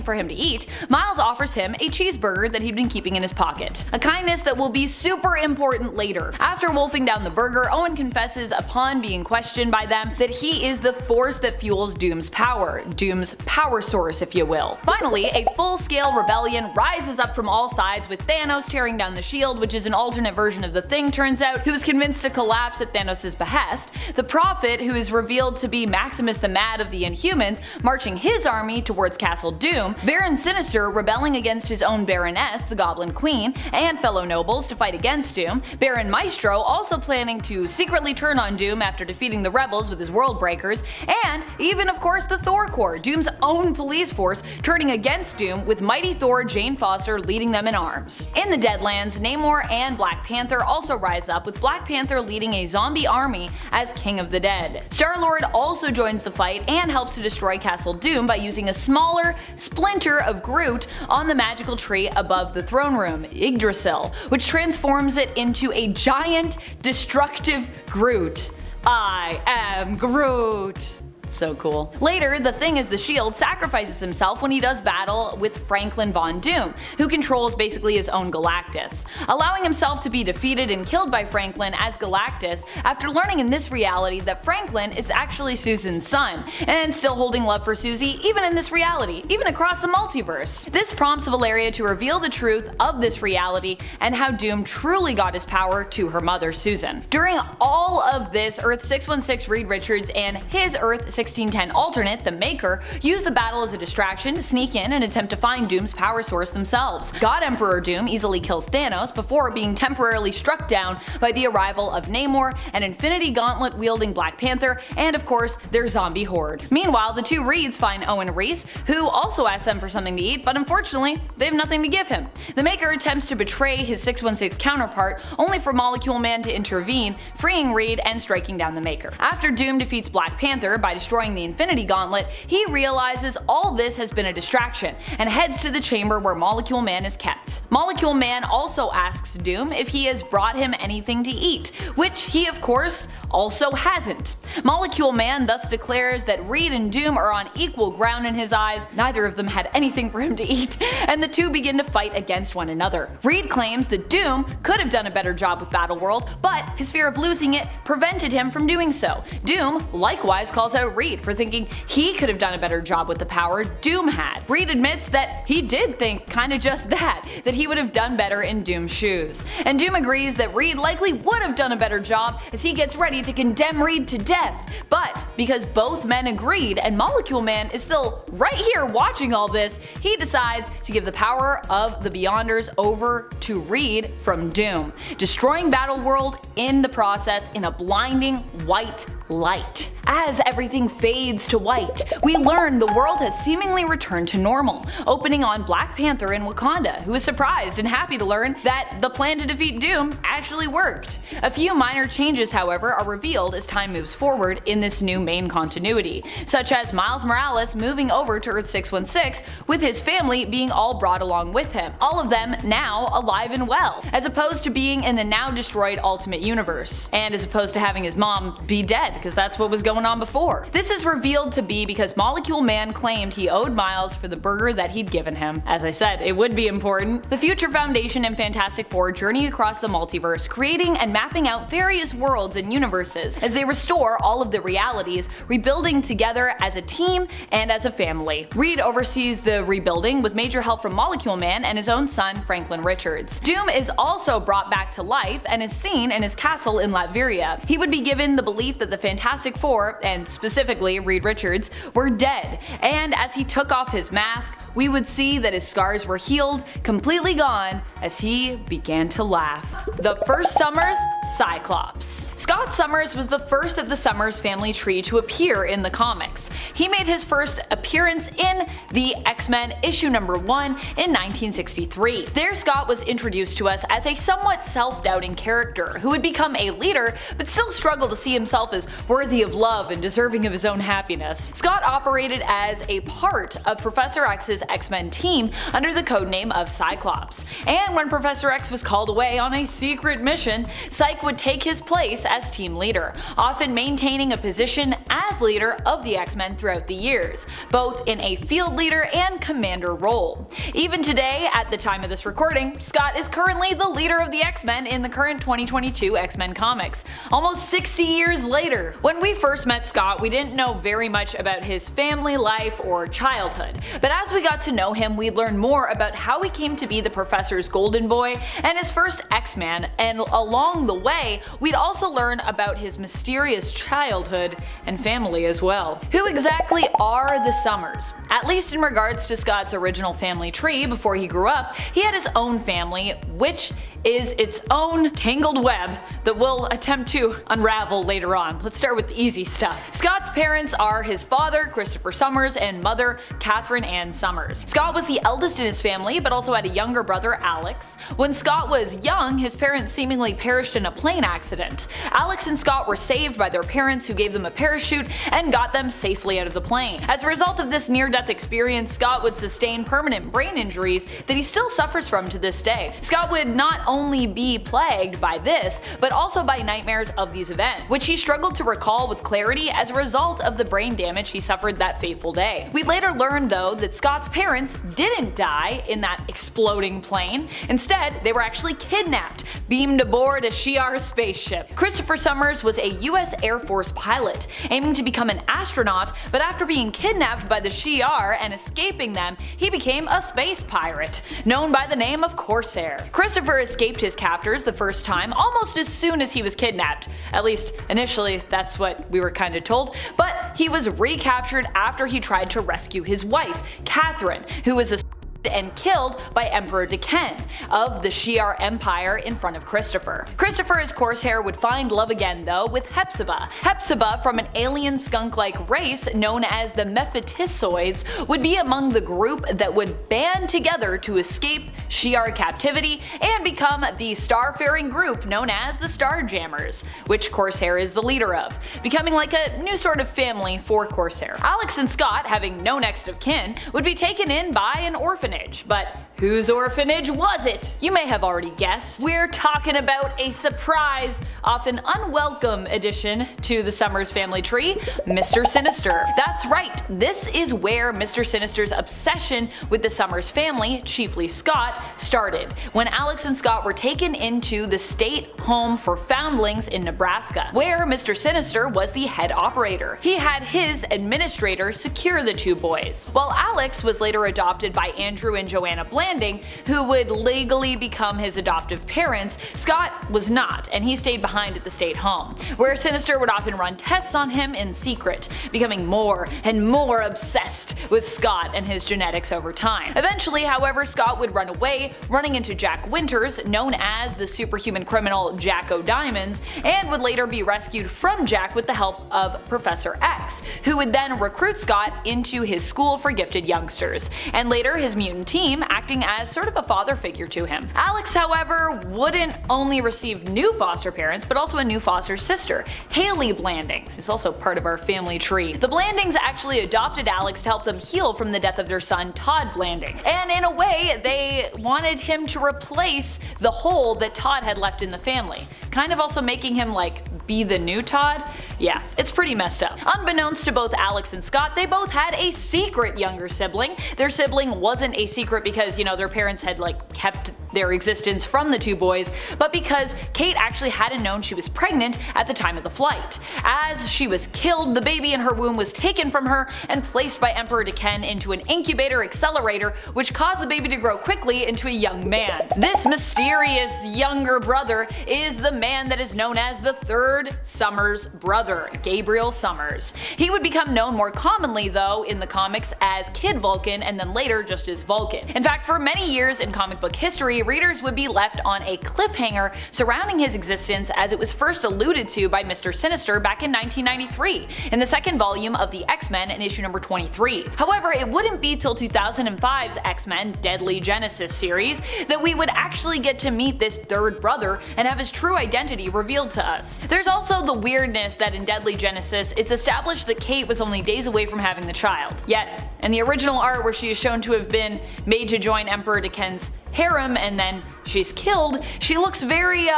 for him to eat, Miles offers him a cheeseburger that he'd been keeping in his pocket. A kindness that will be super important later. After wolfing down the burger, Owen confesses upon being questioned by them that he is the force that fuels Doom's power source if you will. Finally, a full-scale rebellion rises up from all sides with Thanos tearing down the shield, which is an alternate version of the Thing turns out, who is convinced to collapse at Thanos' behest, the Prophet, who is revealed to be Maximus the Mad of the Inhumans, marching his army towards Castle Doom, Baron Sinister rebelling against his own Baroness, the Goblin Queen, and fellow nobles to fight against Doom, Baron Maestro also planning to secretly turn on Doom after defeating the rebels with his World Breakers, and even of course the Thor Corps, Doom's own police force, turning against Doom with mighty Thor Jane Foster leading them in arms. In the Deadlands, Namor and and Black Panther also rise up, with Black Panther leading a zombie army as King of the Dead. Star-Lord also joins the fight and helps to destroy Castle Doom by using a smaller splinter of Groot on the magical tree above the throne room, Yggdrasil, which transforms it into a giant, destructive Groot. I am Groot. So cool. Later, the Thing as the Shield sacrifices himself when he does battle with Franklin Von Doom, who controls basically his own Galactus, allowing himself to be defeated and killed by Franklin as Galactus after learning in this reality that Franklin is actually Susan's son, and still holding love for Susie even in this reality, even across the multiverse. This prompts Valeria to reveal the truth of this reality and how Doom truly got his power to her mother Susan. During all of this, Earth 616 Reed Richards and his Earth 1610 alternate, the Maker, use the battle as a distraction to sneak in and attempt to find Doom's power source themselves. God Emperor Doom easily kills Thanos before being temporarily struck down by the arrival of Namor, an Infinity Gauntlet wielding Black Panther, and of course their zombie horde. Meanwhile, the two Reeds find Owen Reese, who also asks them for something to eat, but unfortunately they have nothing to give him. The Maker attempts to betray his 616 counterpart, only for Molecule Man to intervene, freeing Reed and striking down the Maker. After Doom defeats Black Panther by destroying the Infinity Gauntlet, he realizes all this has been a distraction and heads to the chamber where Molecule Man is kept. Molecule Man also asks Doom if he has brought him anything to eat, which he of course also hasn't. Molecule Man thus declares that Reed and Doom are on equal ground in his eyes, neither of them had anything for him to eat, and the two begin to fight against one another. Reed claims that Doom could have done a better job with Battleworld, but his fear of losing it prevented him from doing so. Doom likewise calls out Reed for thinking he could have done a better job with the power Doom had. Reed admits that he did think kinda just that he would have done better in Doom's shoes. And Doom agrees that Reed likely would have done a better job as he gets ready to condemn Reed to death. But because both men agreed and Molecule Man is still right here watching all this, he decides to give the power of the Beyonders over to Reed from Doom, destroying Battleworld in the process in a blinding white light. As everything fades to white, we learn the world has seemingly returned to normal, opening on Black Panther in Wakanda, who is surprised and happy to learn that the plan to defeat Doom actually worked. A few minor changes, however, are revealed as time moves forward in this new main continuity, such as Miles Morales moving over to Earth 616 with his family being all brought along with him, all of them now alive and well, as opposed to being in the now destroyed Ultimate Universe, and as opposed to having his mom be dead, because that's what was going on before. This is revealed to be because Molecule Man claimed he owed Miles for the burger that he'd given him. As I said, it would be important. The Future Foundation and Fantastic Four journey across the multiverse, creating and mapping out various worlds and universes as they restore all of the realities, rebuilding together as a team and as a family. Reed oversees the rebuilding with major help from Molecule Man and his own son Franklin Richards. Doom is also brought back to life and is seen in his castle in Latveria. He would be given the belief that the Fantastic Four, and specifically Reed Richards, were dead, and as he took off his mask, we would see that his scars were healed, completely gone, as he began to laugh. The first Summers, Cyclops. Scott Summers was the first of the Summers family tree to appear in the comics. He made his first appearance in the X-Men issue number 1 in 1963. There Scott was introduced to us as a somewhat self-doubting character who would become a leader but still struggle to see himself as worthy of love and deserving of his own happiness. Scott operated as a part of Professor X's X-Men team under the codename of Cyclops, and when Professor X was called away on a secret mission, Cyc would take his place as team leader, often maintaining a position as leader of the X-Men throughout the years, both in a field leader and commander role. Even today, at the time of this recording, Scott is currently the leader of the X-Men in the current 2022 X-Men comics, almost 60 years later. When we first met Scott, we didn't know very much about his family life or childhood, but as we got to know him, we learned more about how he came to be the Professor's Golden Boy and his first X-Man, and along the way, we'd also learn about his mysterious childhood and family as well. Who exactly are the Summers? At least in regards to Scott's original family tree before he grew up, he had his own family, which is its own tangled web that we'll attempt to unravel later on. Let's start with the easy stuff. Scott's parents are his father, Christopher Summers, and mother, Catherine Ann Summers. Scott was the eldest in his family, but also had a younger brother, Alex. When Scott was young, his parents seemingly perished in a plane accident. Alex and Scott were saved by their parents, who gave them a parachute and got them safely out of the plane. As a result of this near-death experience, Scott would sustain permanent brain injuries that he still suffers from to this day. Scott would not only be plagued by this, but also by nightmares of these events, which he struggled to recall with clarity as a result of the brain damage he suffered that fateful day. We later learned, though, that Scott's parents didn't die in that exploding plane. Instead, they were actually kidnapped, beamed aboard a Shi'ar spaceship. Christopher Summers was a US Air Force pilot, aiming to become an astronaut, but after being kidnapped by the Shi'ar and escaping them, he became a space pirate, known by the name of Corsair. Christopher escaped his captors the first time almost as soon as he was kidnapped. At least initially, that's what we were kind of told, but he was recaptured after he tried to rescue his wife, Catherine, who was and killed by Emperor Deken of the Shi'ar Empire in front of Christopher. Christopher as Corsair would find love again, though, with Hepzibah. Hepzibah, from an alien skunk-like race known as the Mephitissoids, would be among the group that would band together to escape Shi'ar captivity and become the starfaring group known as the Starjammers, which Corsair is the leader of, becoming like a new sort of family for Corsair. Alex and Scott, having no next of kin, would be taken in by an orphanage. But whose orphanage was it? You may have already guessed. We're talking about a surprise, often unwelcome addition to the Summers family tree, Mr. Sinister. That's right, this is where Mr. Sinister's obsession with the Summers family, chiefly Scott, started, when Alex and Scott were taken into the state home for foundlings in Nebraska, where Mr. Sinister was the head operator. He had his administrator secure the two boys. While Alex was later adopted by Andrew and Joanna Blanding, who would legally become his adoptive parents, Scott was not, and he stayed behind at the state home, where Sinister would often run tests on him in secret, becoming more and more obsessed with Scott and his genetics over time. Eventually, however, Scott would run away, running into Jack Winters, known as the superhuman criminal Jack O'Diamonds, and would later be rescued from Jack with the help of Professor X, who would then recruit Scott into his school for gifted youngsters, and later his mutant team acting as sort of a father figure to him. Alex, however, wouldn't only receive new foster parents, but also a new foster sister, Haley Blanding, who's also part of our family tree. The Blandings actually adopted Alex to help them heal from the death of their son, Todd Blanding, and in a way, they wanted him to replace the hole that Todd had left in the family, kind of also making him like be the new Todd? Yeah, it's pretty messed up. Unbeknownst to both Alex and Scott, they both had a secret younger sibling. Their sibling wasn't a secret because, you know, their parents had like kept their existence from the two boys, but because Kate actually hadn't known she was pregnant at the time of the flight. As she was killed, the baby in her womb was taken from her and placed by Emperor Deken into an incubator accelerator, which caused the baby to grow quickly into a young man. This mysterious younger brother is the man that is known as the third Summers brother, Gabriel Summers. He would become known more commonly, though, in the comics as Kid Vulcan and then later just as Vulcan. In fact, for many years in comic book history, readers would be left on a cliffhanger surrounding his existence, as it was first alluded to by Mr. Sinister back in 1993 in the second volume of the X-Men in issue number 23. However, it wouldn't be till 2005's X-Men Deadly Genesis series that we would actually get to meet this third brother and have his true identity revealed to us. There's also the weirdness that in Deadly Genesis, it's established that Kate was only days away from having the child. Yet, in the original art where she is shown to have been made to join Emperor Deken's harem and then she's killed, she looks very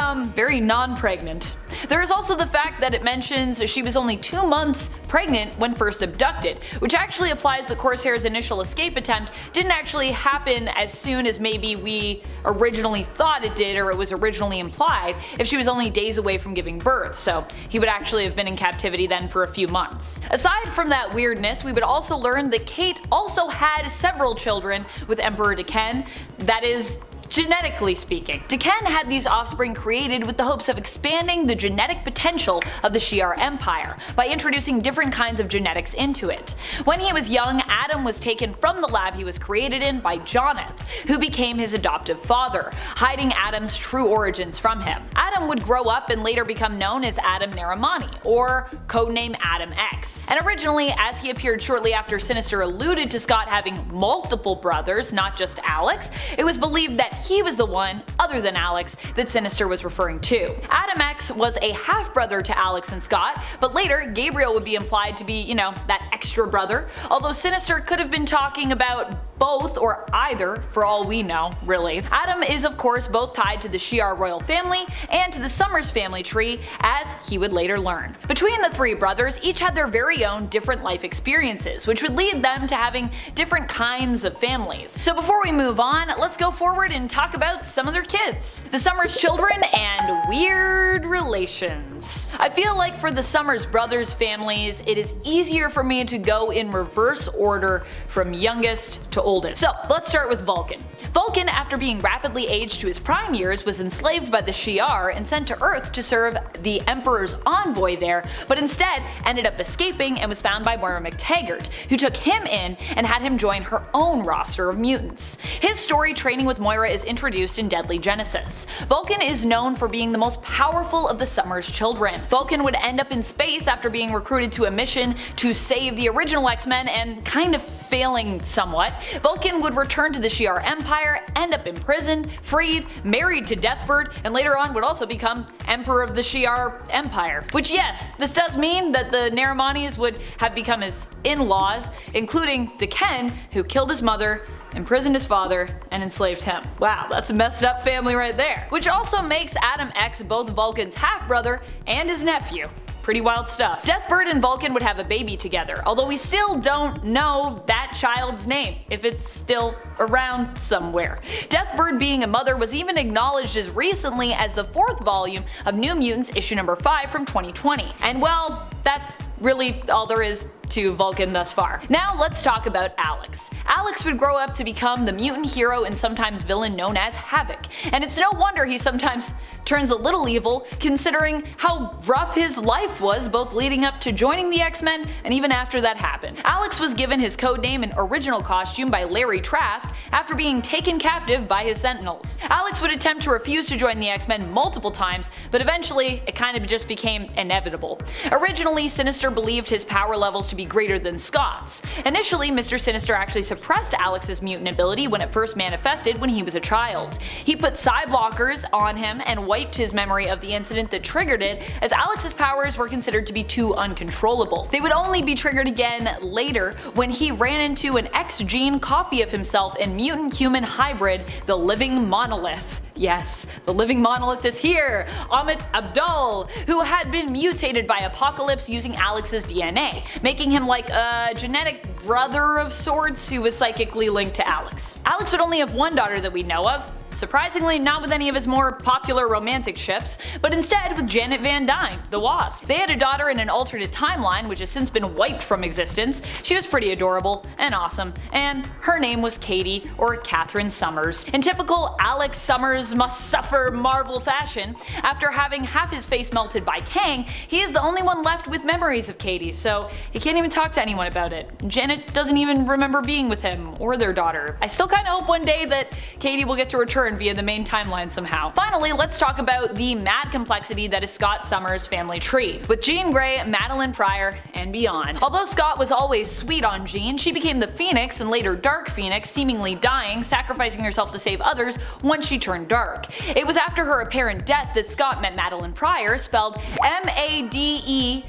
non-pregnant. There is also the fact that it mentions she was only 2 months pregnant when first abducted, which actually applies that Corsair's initial escape attempt didn't actually happen as soon as maybe we originally thought it did, or it was originally implied, if she was only days away from giving birth, so he would actually have been in captivity then for a few months. Aside from that weirdness, we would also learn that Kate also had several children with Emperor Deken, that is, genetically speaking. D'Ken had these offspring created with the hopes of expanding the genetic potential of the Shi'ar Empire by introducing different kinds of genetics into it. When he was young, Adam was taken from the lab he was created in by Jonath, who became his adoptive father, hiding Adam's true origins from him. Adam would grow up and later become known as Adam Naramani, or codename Adam X. And originally, as he appeared shortly after Sinister alluded to Scott having multiple brothers, not just Alex, it was believed that he was the one, other than Alex, that Sinister was referring to. Adam X was a half-brother to Alex and Scott, but later Gabriel would be implied to be, that extra brother, although Sinister could have been talking about both or either for all we know, really. Adam is of course both tied to the Shi'ar royal family and to the Summers family tree, as he would later learn. Between the three brothers, each had their very own different life experiences, which would lead them to having different kinds of families. So before we move on, let's go forward and talk about some of their kids, the Summers children, and weird relations. I feel like for the Summers brothers' families, it is easier for me to go in reverse order from youngest to oldest. So let's start with Vulcan. Vulcan, after being rapidly aged to his prime years, was enslaved by the Shi'ar and sent to Earth to serve the Emperor's envoy there, but instead ended up escaping and was found by Moira MacTaggert, who took him in and had him join her own roster of mutants. His story training with Moira is introduced in Deadly Genesis. Vulcan is known for being the most powerful of the Summers children. Vulcan would end up in space after being recruited to a mission to save the original X-Men and kind of failing somewhat. Vulcan would return to the Shi'ar Empire, end up imprisoned, freed, married to Deathbird, and later on would also become Emperor of the Shi'ar Empire. Which, yes, this does mean that the Naramanis would have become his in-laws, including D'Ken, who killed his mother, imprisoned his father, and enslaved him. Wow, that's a messed up family right there. Which also makes Adam X both Vulcan's half-brother and his nephew. Pretty wild stuff. Deathbird and Vulcan would have a baby together, although we still don't know that child's name, if it's still around somewhere. Deathbird being a mother was even acknowledged as recently as the 4th volume of New Mutants issue number 5 from 2020. And well, that's really all there is to Vulcan thus far. Now let's talk about Alex. Alex would grow up to become the mutant hero and sometimes villain known as Havoc, and it's no wonder he sometimes turns a little evil considering how rough his life was both leading up to joining the X-Men and even after that happened. Alex was given his codename and original costume by Larry Trask after being taken captive by his Sentinels. Alex would attempt to refuse to join the X-Men multiple times, but eventually it kind of just became inevitable. Originally, Sinister believed his power levels to be greater than Scott's. Initially, Mr. Sinister actually suppressed Alex's mutant ability when it first manifested when he was a child. He put Psyblockers on him and wiped his memory of the incident that triggered it, as Alex's powers were considered to be too uncontrollable. They would only be triggered again later when he ran into an X-gene copy of himself in mutant-human hybrid, the Living Monolith. Yes, the Living Monolith is here! Amit Abdul, who had been mutated by Apocalypse using Alex's DNA, making him like a genetic brother of sorts who was psychically linked to Alex. Alex would only have one daughter that we know of, surprisingly not with any of his more popular romantic ships, but instead with Janet Van Dyne, the Wasp. They had a daughter in an alternate timeline which has since been wiped from existence. She was pretty adorable and awesome, and her name was Katie, or Catherine Summers. In typical Alex Summers must suffer Marvel fashion, after having half his face melted by Kang, he is the only one left with memories of Katie, so he can't even talk to anyone about it. Janet doesn't even remember being with him or their daughter. I still kinda hope one day that Katie will get to return via the main timeline somehow. Finally, let's talk about the mad complexity that is Scott Summers' family tree, with Jean Grey, Madeline Pryor, and beyond. Although Scott was always sweet on Jean, she became the Phoenix and later Dark Phoenix, seemingly dying, sacrificing herself to save others once she turned dark. It was after her apparent death that Scott met Madeline Pryor, spelled M-A-D-E-L-Y-N-E-P-R-Y-O-R,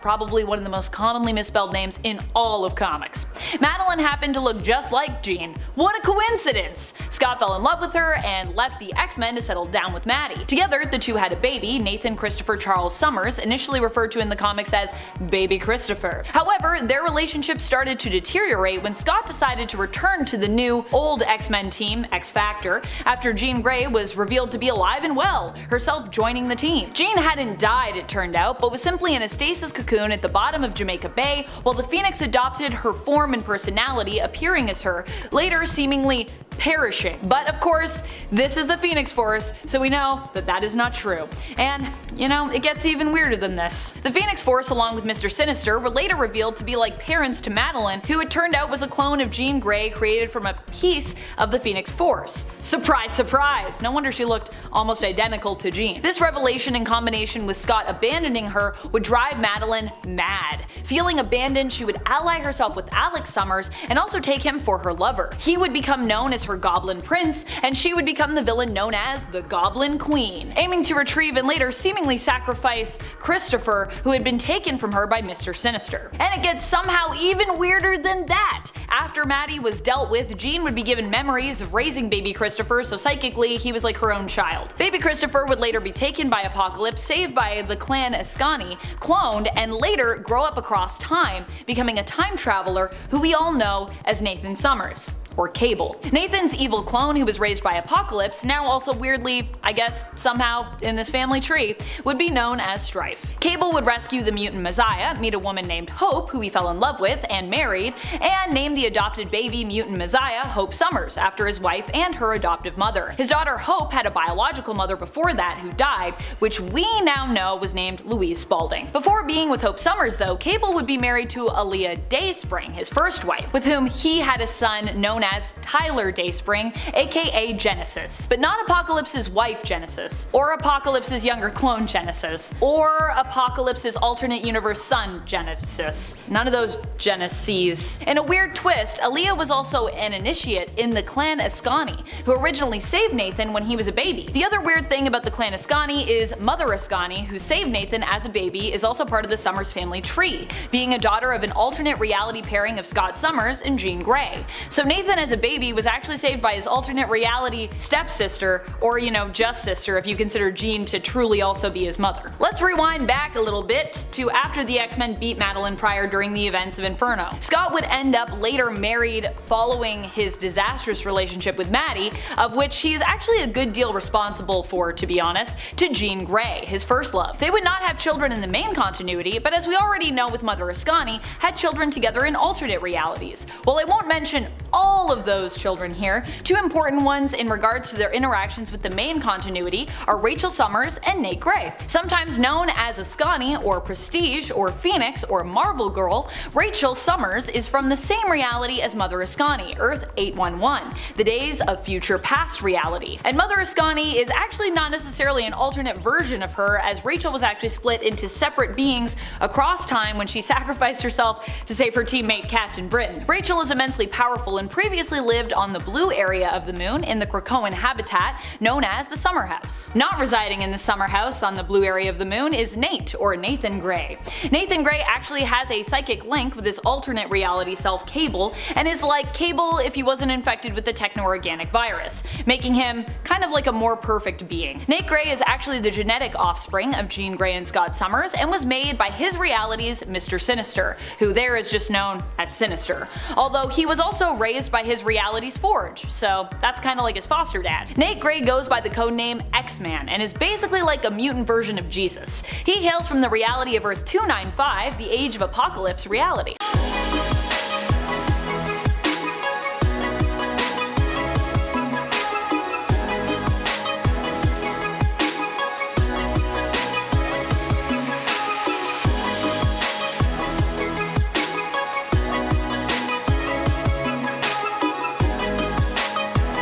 probably one of the most commonly misspelled names in all of comics. Madeline happened to look just like Jean. What a coincidence! Scott fell in love with her and left the X-Men to settle down with Maddie. Together, the two had a baby, Nathan Christopher Charles Summers, initially referred to in the comics as Baby Christopher. However, their relationship started to deteriorate when Scott decided to return to the new, old X-Men team, X-Factor, after Jean Grey was revealed to be alive and well, herself joining the team. dream. Jean hadn't died, it turned out, but was simply in a stasis cocoon at the bottom of Jamaica Bay, while the Phoenix adopted her form and personality, appearing as her, later seemingly perishing. But of course, this is the Phoenix Force, so we know that that is not true. And, you know, it gets even weirder than this. The Phoenix Force, along with Mr. Sinister, were later revealed to be like parents to Madeline, who it turned out was a clone of Jean Grey created from a piece of the Phoenix Force. Surprise, surprise! No wonder she looked almost identical to Jean. This revelation, in combination with Scott abandoning her, would drive Madeline mad. Feeling abandoned, she would ally herself with Alex Summers and also take him for her lover. He would become known as her Goblin Prince, and she would become the villain known as the Goblin Queen, aiming to retrieve and later seemingly sacrifice Christopher, who had been taken from her by Mr. Sinister. And it gets somehow even weirder than that. After Maddie was dealt with, Jean would be given memories of raising baby Christopher, so psychically he was like her own child. Baby Christopher would later be taken by Apocalypse, saved by the clan Ascani, cloned, and later grow up across time, becoming a time traveler who we all know as Nathan Summers, or Cable. Nathan's evil clone, who was raised by Apocalypse, now also weirdly, I guess somehow in this family tree, would be known as Strife. Cable would rescue the mutant Messiah, meet a woman named Hope, who he fell in love with and married, and name the adopted baby mutant Messiah Hope Summers, after his wife and her adoptive mother. His daughter Hope had a biological mother before that who died, which we now know was named Louise Spaulding. Before being with Hope Summers though, Cable would be married to Aaliyah Dayspring, his first wife, with whom he had a son known as Tyler Dayspring, aka Genesis. But not Apocalypse's wife Genesis, or Apocalypse's younger clone Genesis, or Apocalypse's alternate universe son Genesis. None of those Geneses. In a weird twist, Aaliyah was also an initiate in the clan Ascani, who originally saved Nathan when he was a baby. The other weird thing about the clan Ascani is Mother Ascani, who saved Nathan as a baby, is also part of the Summers family tree, being a daughter of an alternate reality pairing of Scott Summers and Jean Grey. So Nathan as a baby was actually saved by his alternate reality stepsister, or you know, just sister if you consider Jean to truly also be his mother. Let's rewind back a little bit to after the X-Men beat Madeline Pryor during the events of Inferno. Scott would end up later married following his disastrous relationship with Maddie, of which he's actually a good deal responsible for, to be honest, to Jean Grey, his first love. They would not have children in the main continuity, but as we already know with Mother Ascani, had children together in alternate realities. While I won't mention all of those children here, two important ones in regards to their interactions with the main continuity are Rachel Summers and Nate Grey. Sometimes known as Ascani, or Prestige, or Phoenix, or Marvel Girl, Rachel Summers is from the same reality as Mother Ascani, Earth 811, the Days of Future Past reality. And Mother Ascani is actually not necessarily an alternate version of her, as Rachel was actually split into separate beings across time when she sacrificed herself to save her teammate Captain Britain. Rachel is immensely powerful and previously lived on the blue area of the moon in the Krakoan habitat known as the Summer House. Not residing in the Summer House on the blue area of the moon is Nate, or Nathan Grey. Nathan Grey actually has a psychic link with his alternate reality self Cable, and is like Cable if he wasn't infected with the techno-organic virus, making him kind of like a more perfect being. Nate Grey is actually the genetic offspring of Jean Grey and Scott Summers, and was made by his reality's Mr. Sinister, who there is just known as Sinister, although he was also raised by his reality's Forge, so that's kinda like his foster dad. Nate Grey goes by the codename X-Man, and is basically like a mutant version of Jesus. He hails from the reality of Earth 295, the Age of Apocalypse reality.